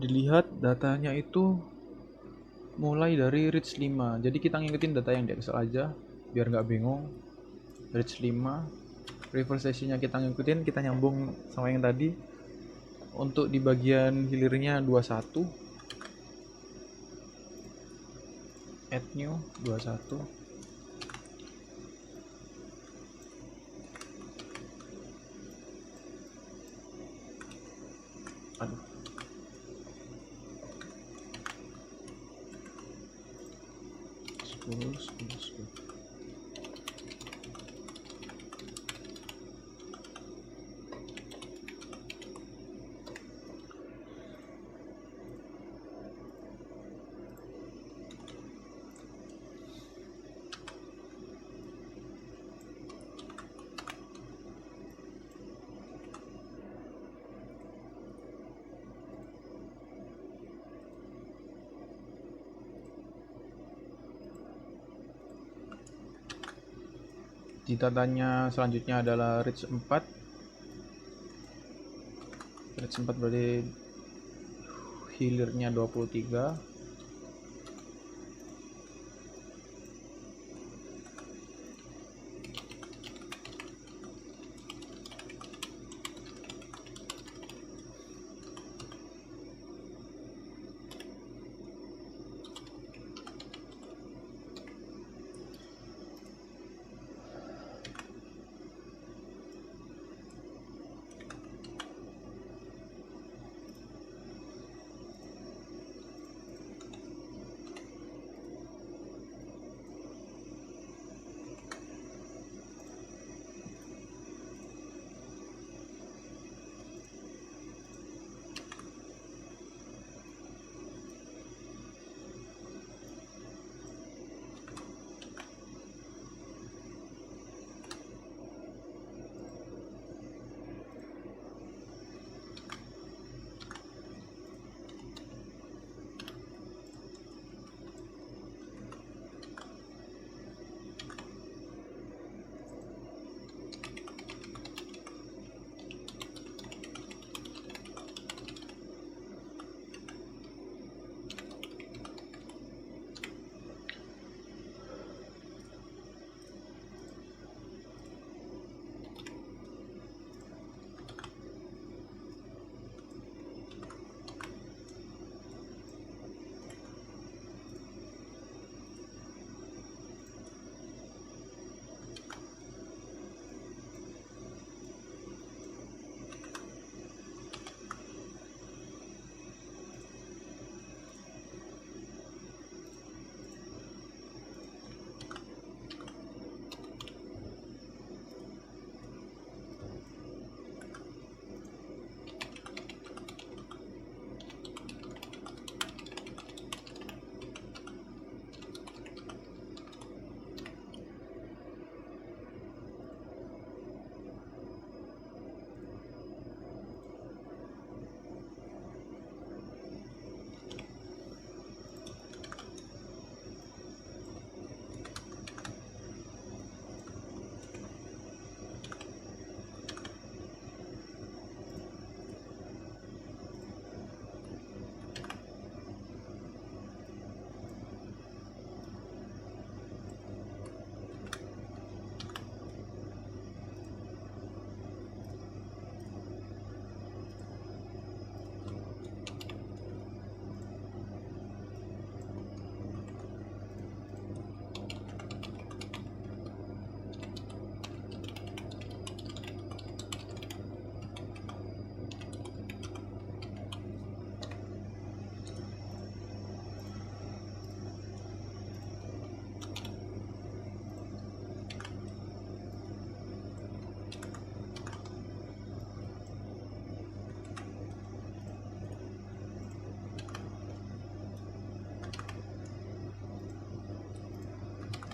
Speaker 1: dilihat datanya itu mulai dari Reach 5. Jadi kita ngikutin data yang di Excel aja biar nggak bingung. Reach 5, reverse stationnya kita ngikutin, kita nyambung sama yang tadi. Untuk di bagian hilirnya 21, add new 21. Aduh. Sepuluh. Di datanya selanjutnya adalah reach 4. Reach 4 berarti hilirnya 23.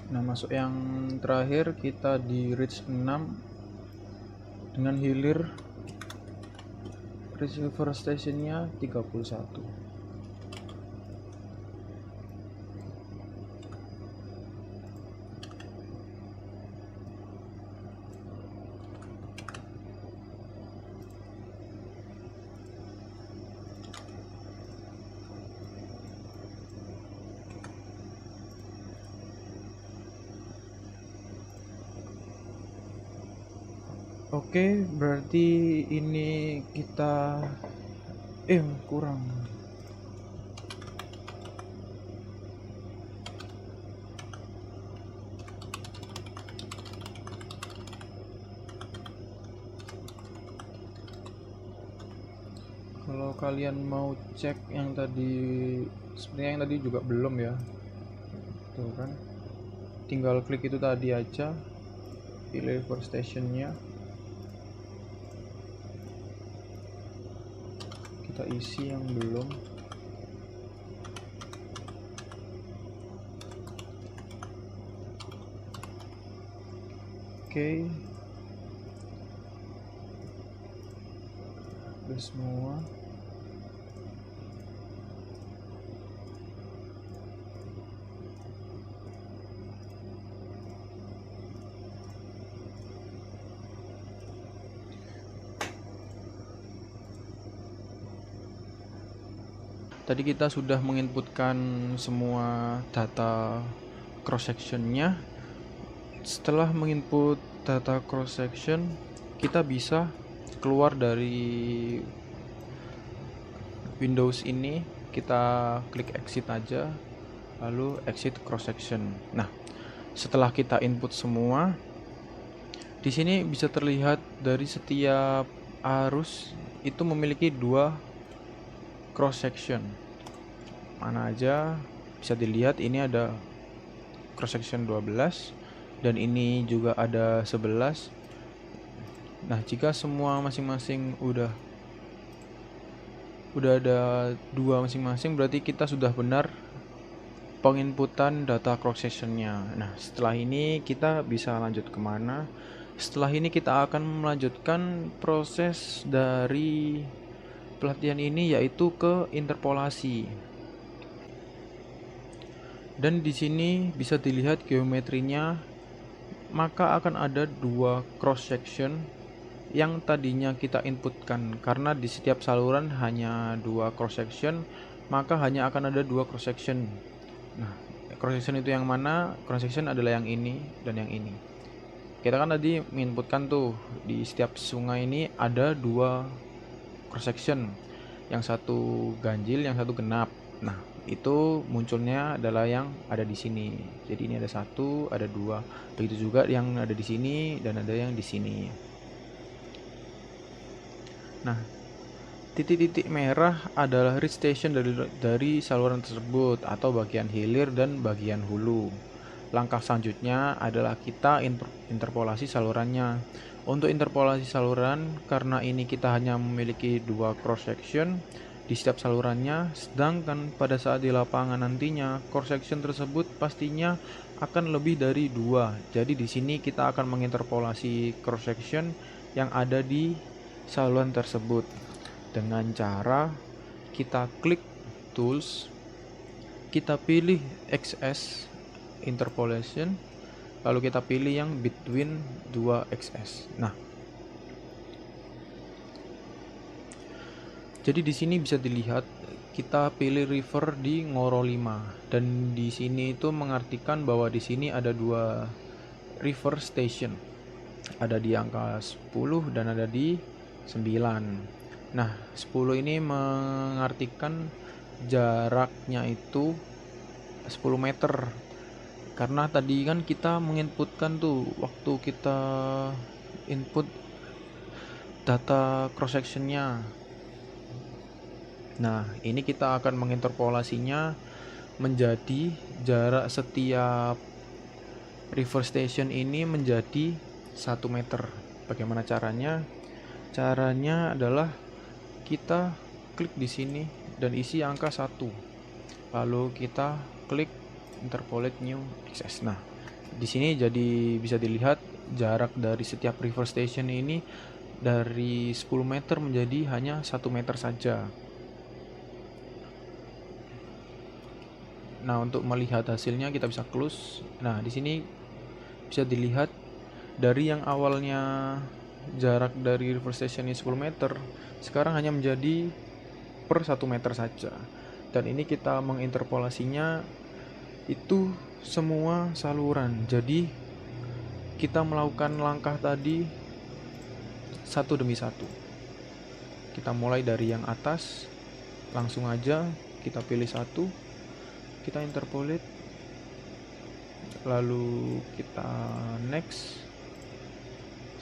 Speaker 1: Nah, masuk yang terakhir kita di reach 6 dengan hilir receiver stationnya 31. Oke, berarti ini kita kurang. Kalau kalian mau cek yang tadi, sebenarnya yang tadi juga belum ya. Tuh kan. Tinggal klik itu tadi aja. Pilih for stationnya. Kita isi yang belum. Oke. Udah semua. Tadi kita sudah menginputkan semua data cross sectionnya. Setelah menginput data cross section, kita bisa keluar dari Windows ini. Kita klik exit aja, lalu exit cross section. Nah, setelah kita input semua, di sini bisa terlihat dari setiap arus itu memiliki dua cross section. Mana aja bisa dilihat, ini ada cross section 12 dan ini juga ada 11. Nah, jika semua masing-masing udah ada dua masing-masing, berarti kita sudah benar penginputan data cross sectionnya. Nah, setelah ini kita bisa lanjut kemana? Setelah ini kita akan melanjutkan proses dari pelatihan ini, yaitu ke interpolasi. Dan di sini bisa dilihat geometrinya, maka akan ada dua cross section yang tadinya kita inputkan. Karena di setiap saluran hanya dua cross section, maka hanya akan ada dua cross section. Nah, cross section itu yang mana? Cross section adalah yang ini dan yang ini. Kita kan tadi menginputkan tuh di setiap sungai ini ada dua cross section, yang satu ganjil, yang satu genap. Nah, itu munculnya adalah yang ada di sini. Jadi ini ada satu, ada dua. Begitu juga yang ada di sini dan ada yang di sini. Nah, titik-titik merah adalah reach station dari saluran tersebut, atau bagian hilir dan bagian hulu. Langkah selanjutnya adalah kita interpolasi salurannya. Untuk interpolasi saluran, karena ini kita hanya memiliki dua cross section di setiap salurannya, sedangkan pada saat di lapangan nantinya cross section tersebut pastinya akan lebih dari dua. Jadi di sini kita akan menginterpolasi cross section yang ada di saluran tersebut dengan cara kita klik tools, kita pilih XS interpolation, lalu kita pilih yang between 2XS. Nah, jadi di sini bisa dilihat kita pilih river di Ngoro 5, dan di sini itu mengartikan bahwa di sini ada dua river station. Ada di angka 10 dan ada di 9. Nah, 10 ini mengartikan jaraknya itu 10 meter. Karena tadi kan kita menginputkan tuh, waktu kita input data cross sectionnya. Nah, ini kita akan menginterpolasinya menjadi jarak setiap river station ini menjadi 1 meter. Bagaimana caranya? Caranya adalah kita klik di sini dan isi angka 1. Lalu kita klik interpolate new XS. Nah, di sini jadi bisa dilihat jarak dari setiap river station ini dari 10 meter menjadi hanya 1 meter saja. Nah, untuk melihat hasilnya kita bisa close. Nah, di sini bisa dilihat dari yang awalnya jarak dari river station ini 10 meter, sekarang hanya menjadi per 1 meter saja. Dan ini kita menginterpolasinya itu semua saluran. Jadi kita melakukan langkah tadi satu demi satu. Kita mulai dari yang atas, langsung aja kita pilih satu, kita interpolate, lalu kita next,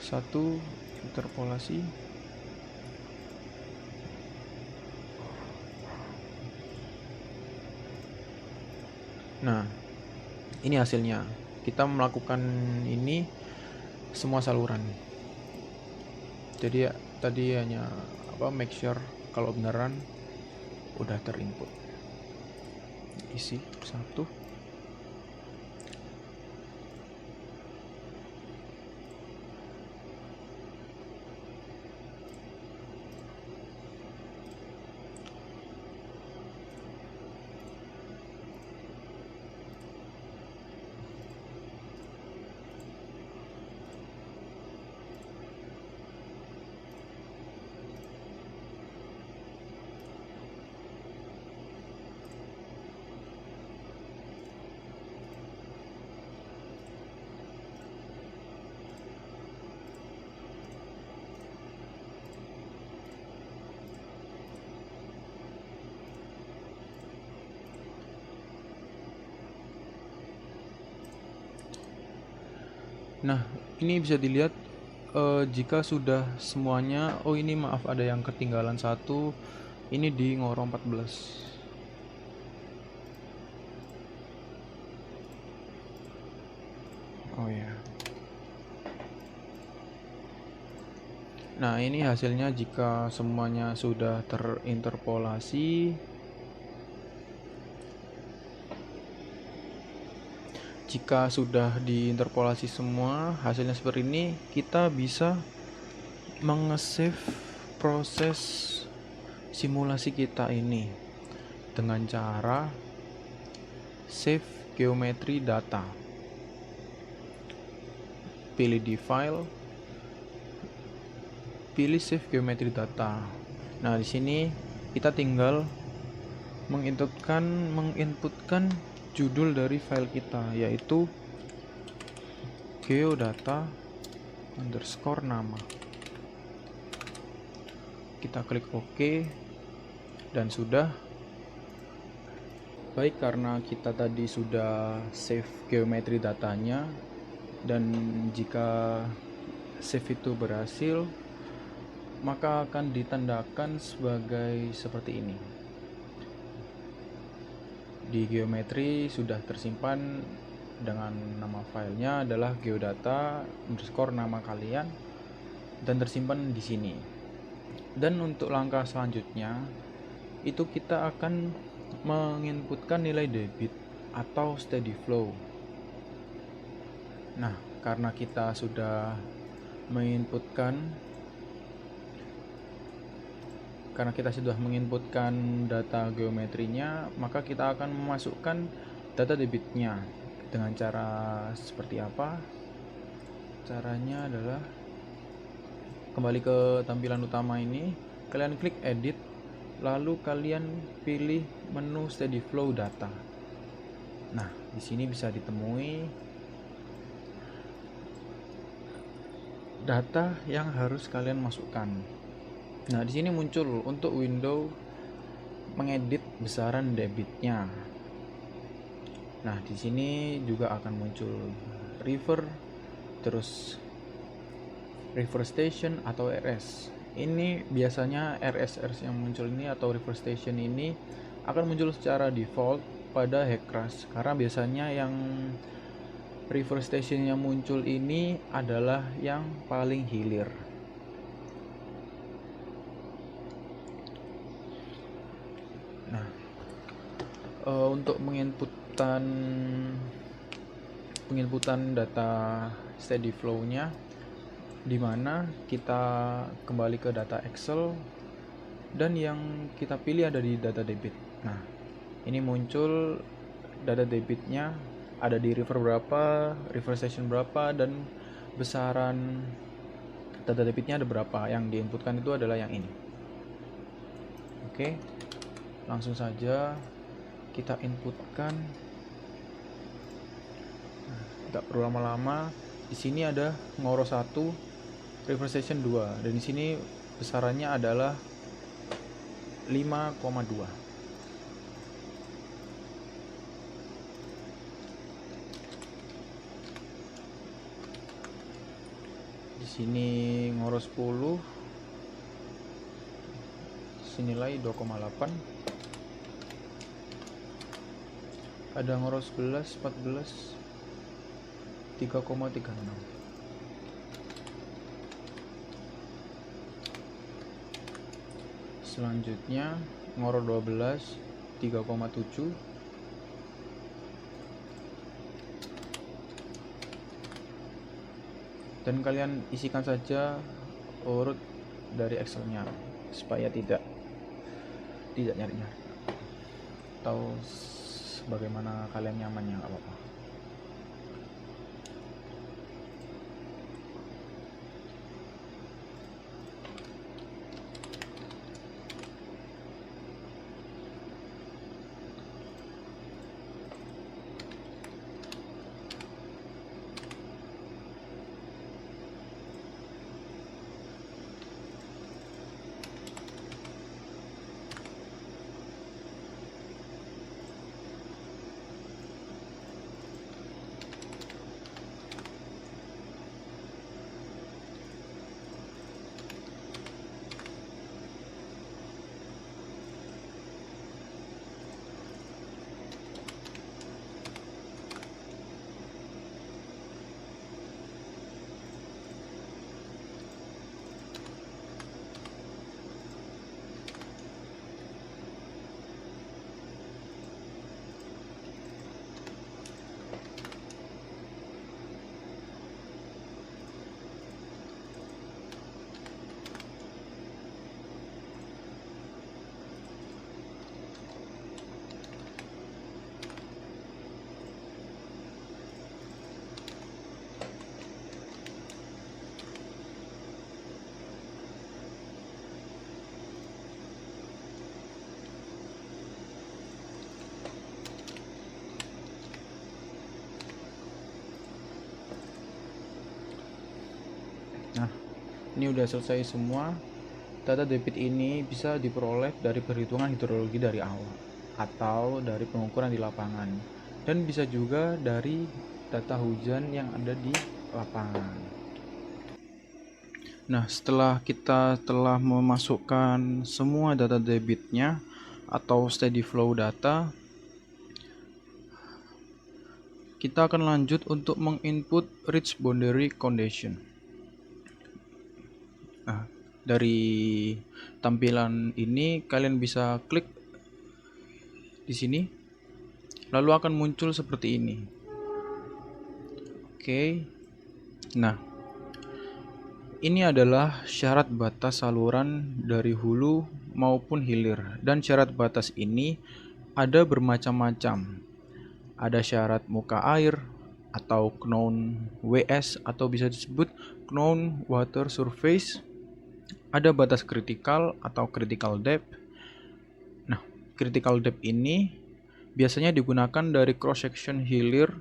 Speaker 1: satu, interpolasi. Nah, ini hasilnya. Kita melakukan ini semua saluran. Jadi ya, tadi hanya make sure kalau beneran udah terinput. Isi satu. Nah, ini bisa dilihat jika sudah semuanya, ini maaf ada yang ketinggalan satu, ini di ngoro 14. Oh ya. Nah, ini hasilnya jika semuanya sudah terinterpolasi. Jika sudah diinterpolasi semua, hasilnya seperti ini, kita bisa menge-save proses simulasi kita ini dengan cara save geometry data. Pilih di file, pilih save geometry data. Nah, di sini kita tinggal menginputkan judul dari file kita, yaitu geodata underscore nama. Kita klik OK dan sudah. Baik, karena kita tadi sudah save geometri datanya, dan jika save itu berhasil, maka akan ditandakan sebagai seperti ini. Di geometri sudah tersimpan dengan nama filenya adalah geodata underscore nama kalian dan tersimpan di sini. Dan untuk langkah selanjutnya itu kita akan menginputkan nilai debit atau steady flow. Nah, karena kita sudah menginputkan data geometrinya, maka kita akan memasukkan data debitnya. Dengan cara seperti apa? Caranya adalah kembali ke tampilan utama ini, kalian klik edit, lalu kalian pilih menu steady flow data. Nah, di sini bisa ditemui data yang harus kalian masukkan. Nah, di sini muncul untuk window mengedit besaran debitnya. Nah, di sini juga akan muncul river, terus river station atau RS. Ini biasanya RS yang muncul ini atau river station ini akan muncul secara default pada Hackcrash, karena biasanya yang river station yang muncul ini adalah yang paling hilir. Nah, untuk penginputan data steady flow-nya, di mana kita kembali ke data Excel dan yang kita pilih ada di data debit. Nah, ini muncul data debitnya ada di river berapa, river station berapa, dan besaran data debitnya ada berapa. Yang diinputkan itu adalah yang ini. Oke, langsung saja kita inputkan. Tidak perlu lama-lama. Di sini ada ngoro 1, reverse session 2, dan di sini besarannya adalah 5,2. Di sini ngoro 10 senilai 2,8. Ada ngoro 11, 14, 3,36. Selanjutnya ngoro 12, 3,7. Dan kalian isikan saja urut dari Excelnya supaya tidak nyari-nyari, atau bagaimana kalian nyamannya, nggak apa-apa. Nah, ini udah selesai semua. Data debit ini bisa diperoleh dari perhitungan hidrologi dari awal atau dari pengukuran di lapangan, dan bisa juga dari data hujan yang ada di lapangan. Nah, setelah kita telah memasukkan semua data debitnya atau steady flow data, kita akan lanjut untuk menginput reach boundary condition. Nah, dari tampilan ini kalian bisa klik di sini, lalu akan muncul seperti ini. Oke. Nah, ini adalah syarat batas saluran dari hulu maupun hilir, dan syarat batas ini ada bermacam-macam. Ada syarat muka air atau known WS, atau bisa disebut known water surface. Ada batas kritikal atau critical depth. Nah, critical depth ini biasanya digunakan dari cross section hilir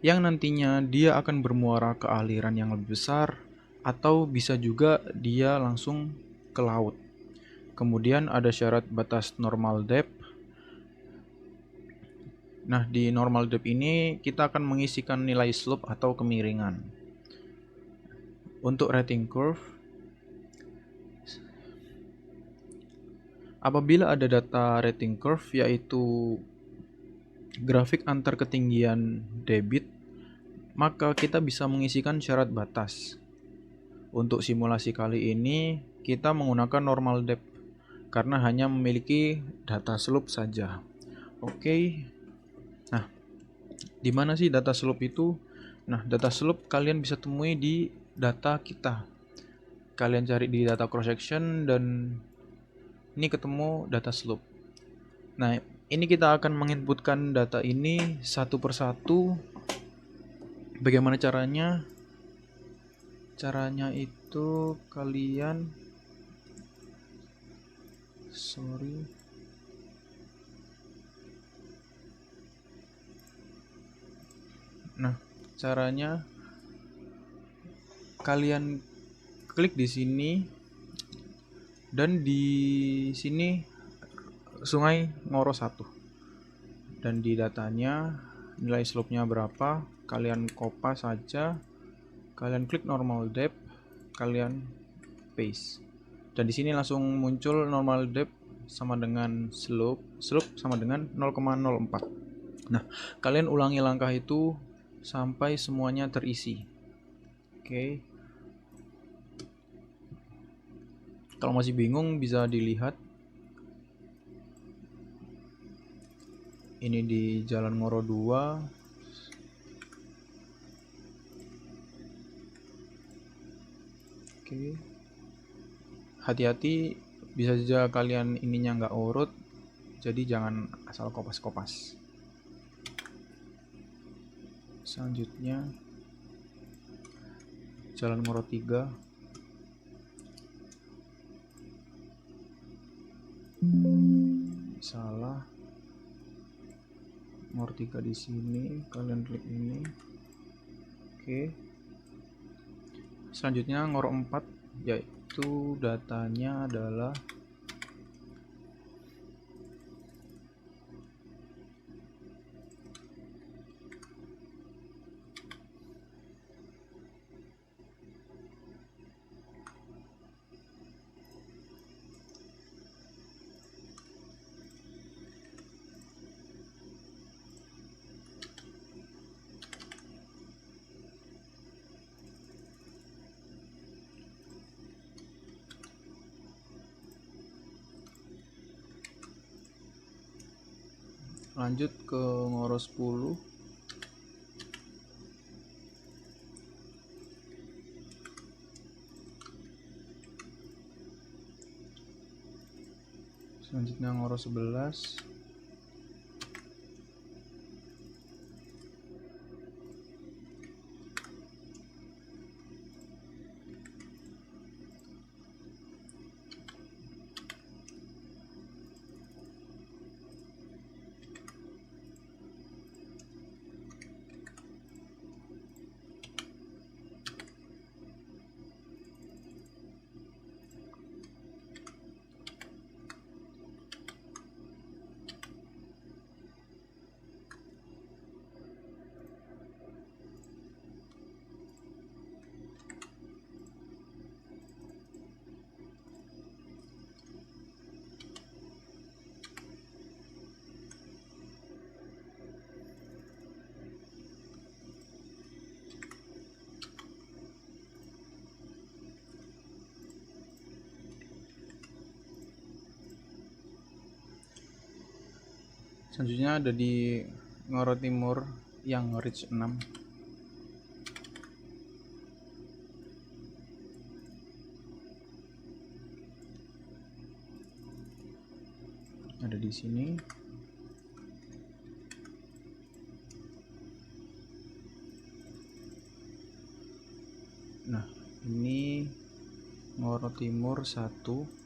Speaker 1: yang nantinya dia akan bermuara ke aliran yang lebih besar, atau bisa juga dia langsung ke laut. Kemudian ada syarat batas normal depth. Nah, di normal depth ini kita akan mengisikan nilai slope atau kemiringan. Untuk rating curve, apabila ada data rating curve, yaitu grafik antar ketinggian debit, maka kita bisa mengisikan syarat batas. Untuk simulasi kali ini kita menggunakan normal depth karena hanya memiliki data slope saja. Oke. Nah, di mana sih data slope itu? Nah, data slope kalian bisa temui di data kita. Kalian cari di data cross section dan ini ketemu data slope. Nah, ini kita akan menginputkan data ini satu persatu. Bagaimana caranya? Caranya itu kalian Nah, caranya kalian klik di sini, dan di sini Sungai Ngoro 1. Dan di datanya nilai slope-nya berapa, kalian kopas saja, kalian klik normal depth, kalian paste. Dan di sini langsung muncul normal depth sama dengan slope sama dengan 0,04. Nah, kalian ulangi langkah itu sampai semuanya terisi. Oke. Kalau masih bingung bisa dilihat ini di Jalan Ngoro 2. Oke. Hati-hati, bisa saja kalian ininya nggak urut, jadi jangan asal kopas-kopas. Selanjutnya Jalan Ngoro 3. Salah. Ngoro 3 di sini, kalian klik ini. Oke. Selanjutnya Ngoro 4, yaitu datanya adalah lanjut ke Ngoro 10. Selanjutnya Ngoro 11. Selanjutnya ada di Ngoro Timur yang Ridge 6. Ada di sini. Nah, ini Ngoro Timur 1.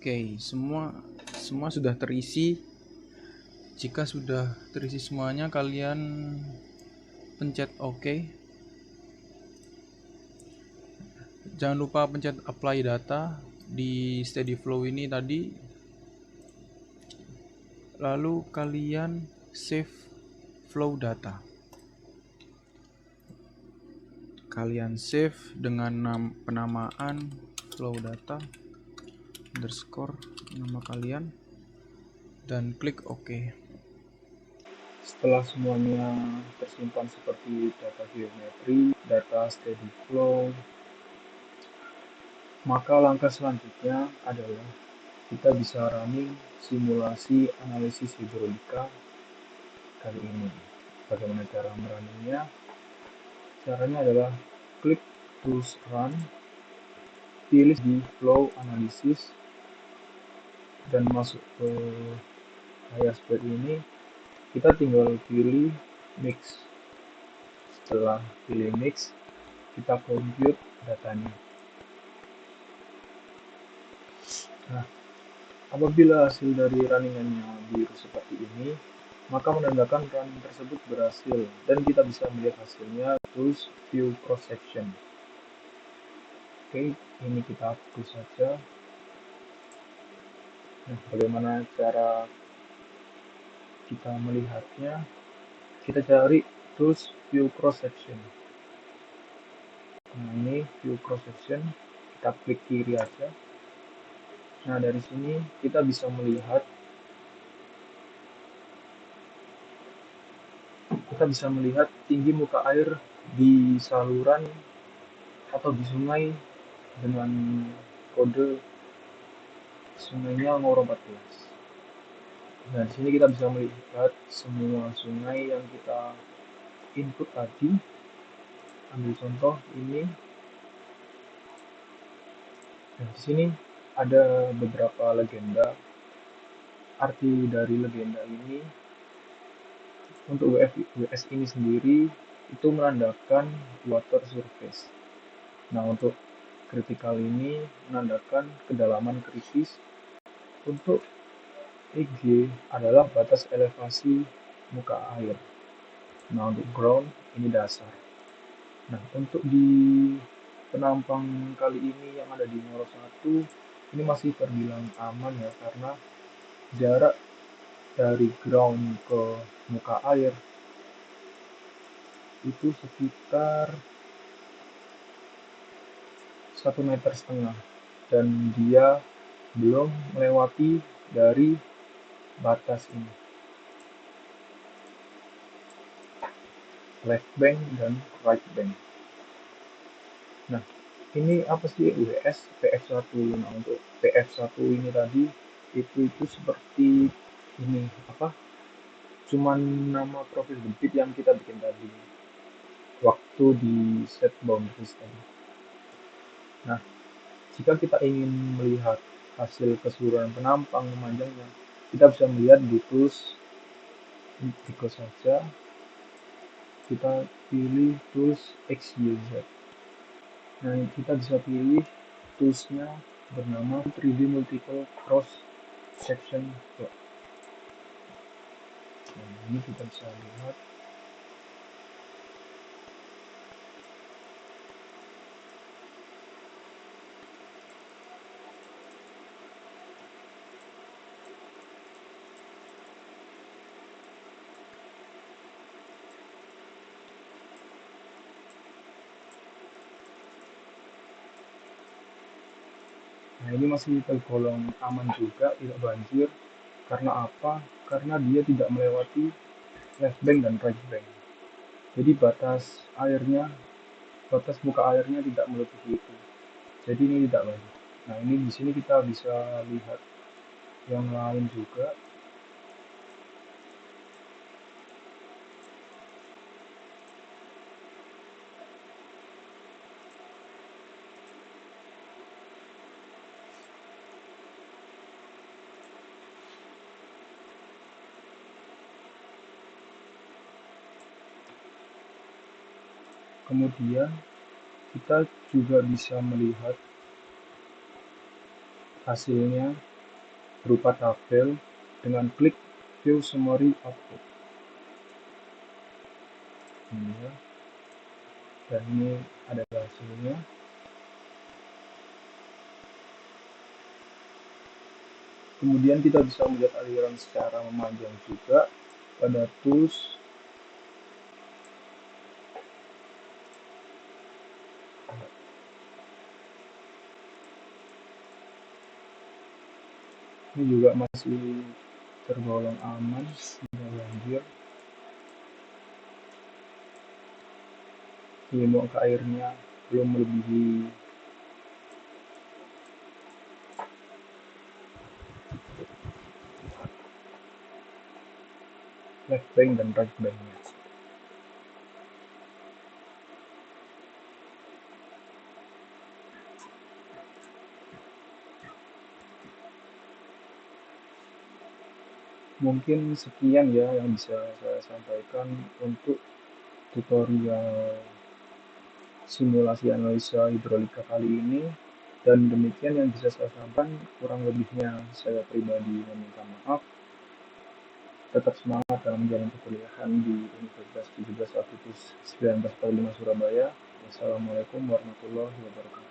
Speaker 1: Oke, semua sudah terisi. Jika sudah terisi semuanya, kalian pencet OK. Jangan lupa pencet apply data di steady flow ini tadi. Lalu kalian save flow data. Kalian save dengan penamaan flow data underscore nama kalian dan klik OK. Setelah semuanya tersimpan seperti data geometri, data steady flow, maka langkah selanjutnya adalah kita bisa running simulasi analisis hidrolika kali ini. Bagaimana cara merunningnya? Caranya adalah klik tools run, pilih di flow analysis, dan masuk ke IASPED ini. Kita tinggal pilih mix. Setelah pilih mix, kita compute datanya. Nah, apabila hasil dari runningannya biru seperti ini, maka menandakan running tersebut berhasil dan kita bisa melihat hasilnya terus view cross section. Oke, ini kita hapus saja. Nah, bagaimana cara kita melihatnya? Kita cari tools view cross section. Nah, ini view cross section, kita klik kiri aja. Nah, dari sini kita bisa melihat tinggi muka air di saluran atau di sungai dengan kode sungainya Ngoro 14. Nah, di sini kita bisa melihat semua sungai yang kita input tadi. Ambil contoh ini. Nah, di sini ada beberapa legenda. Arti dari legenda ini untuk WS ini sendiri itu menandakan water surface. Nah, untuk critical ini menandakan kedalaman kritis. Untuk EG adalah batas elevasi muka air. Nah, untuk ground ini dasar. Nah, untuk di penampang kali ini yang ada di Ngoro 1 ini masih terbilang aman ya, karena jarak dari ground ke muka air itu sekitar 1,5 meter dan dia belum melewati dari batas ini, left bank dan right bank. Nah, ini apa sih UWS PF1? Nah, untuk PF1 ini tadi itu seperti ini cuman nama profil bibit yang kita bikin tadi waktu di set boundaries tadi. Nah, jika kita ingin melihat hasil keseluruhan penampang memanjangnya, kita bisa melihat di tools saja, kita pilih tools XYZ. Nah, kita bisa pilih toolsnya bernama 3D Multiple Cross Section Plot. Nah, ini kita bisa lihat. Nah, ini masih tergolong aman juga, tidak banjir. Karena apa? Karena dia tidak melewati left bank dan right bank. Jadi batas muka airnya tidak melebihi itu. Jadi ini tidak banjir. Nah, ini di sini kita bisa lihat yang lain juga. Kemudian kita juga bisa melihat hasilnya berupa tabel dengan klik View Summary Output. Ini ya. Dan ini adalah hasilnya. Kemudian kita bisa melihat aliran secara memanjang juga pada tools ini juga masih tergolong aman, tidak banjir. Ini muka airnya belum melebihi left bank dan right banknya. Mungkin sekian ya yang bisa saya sampaikan untuk tutorial
Speaker 2: simulasi analisa hidrolika kali ini. Dan demikian yang bisa saya sampaikan, kurang lebihnya saya pribadi meminta maaf. Tetap semangat dalam menjalani perkuliahan di Universitas 17 Agustus 1945 Surabaya. Wassalamualaikum warahmatullahi wabarakatuh.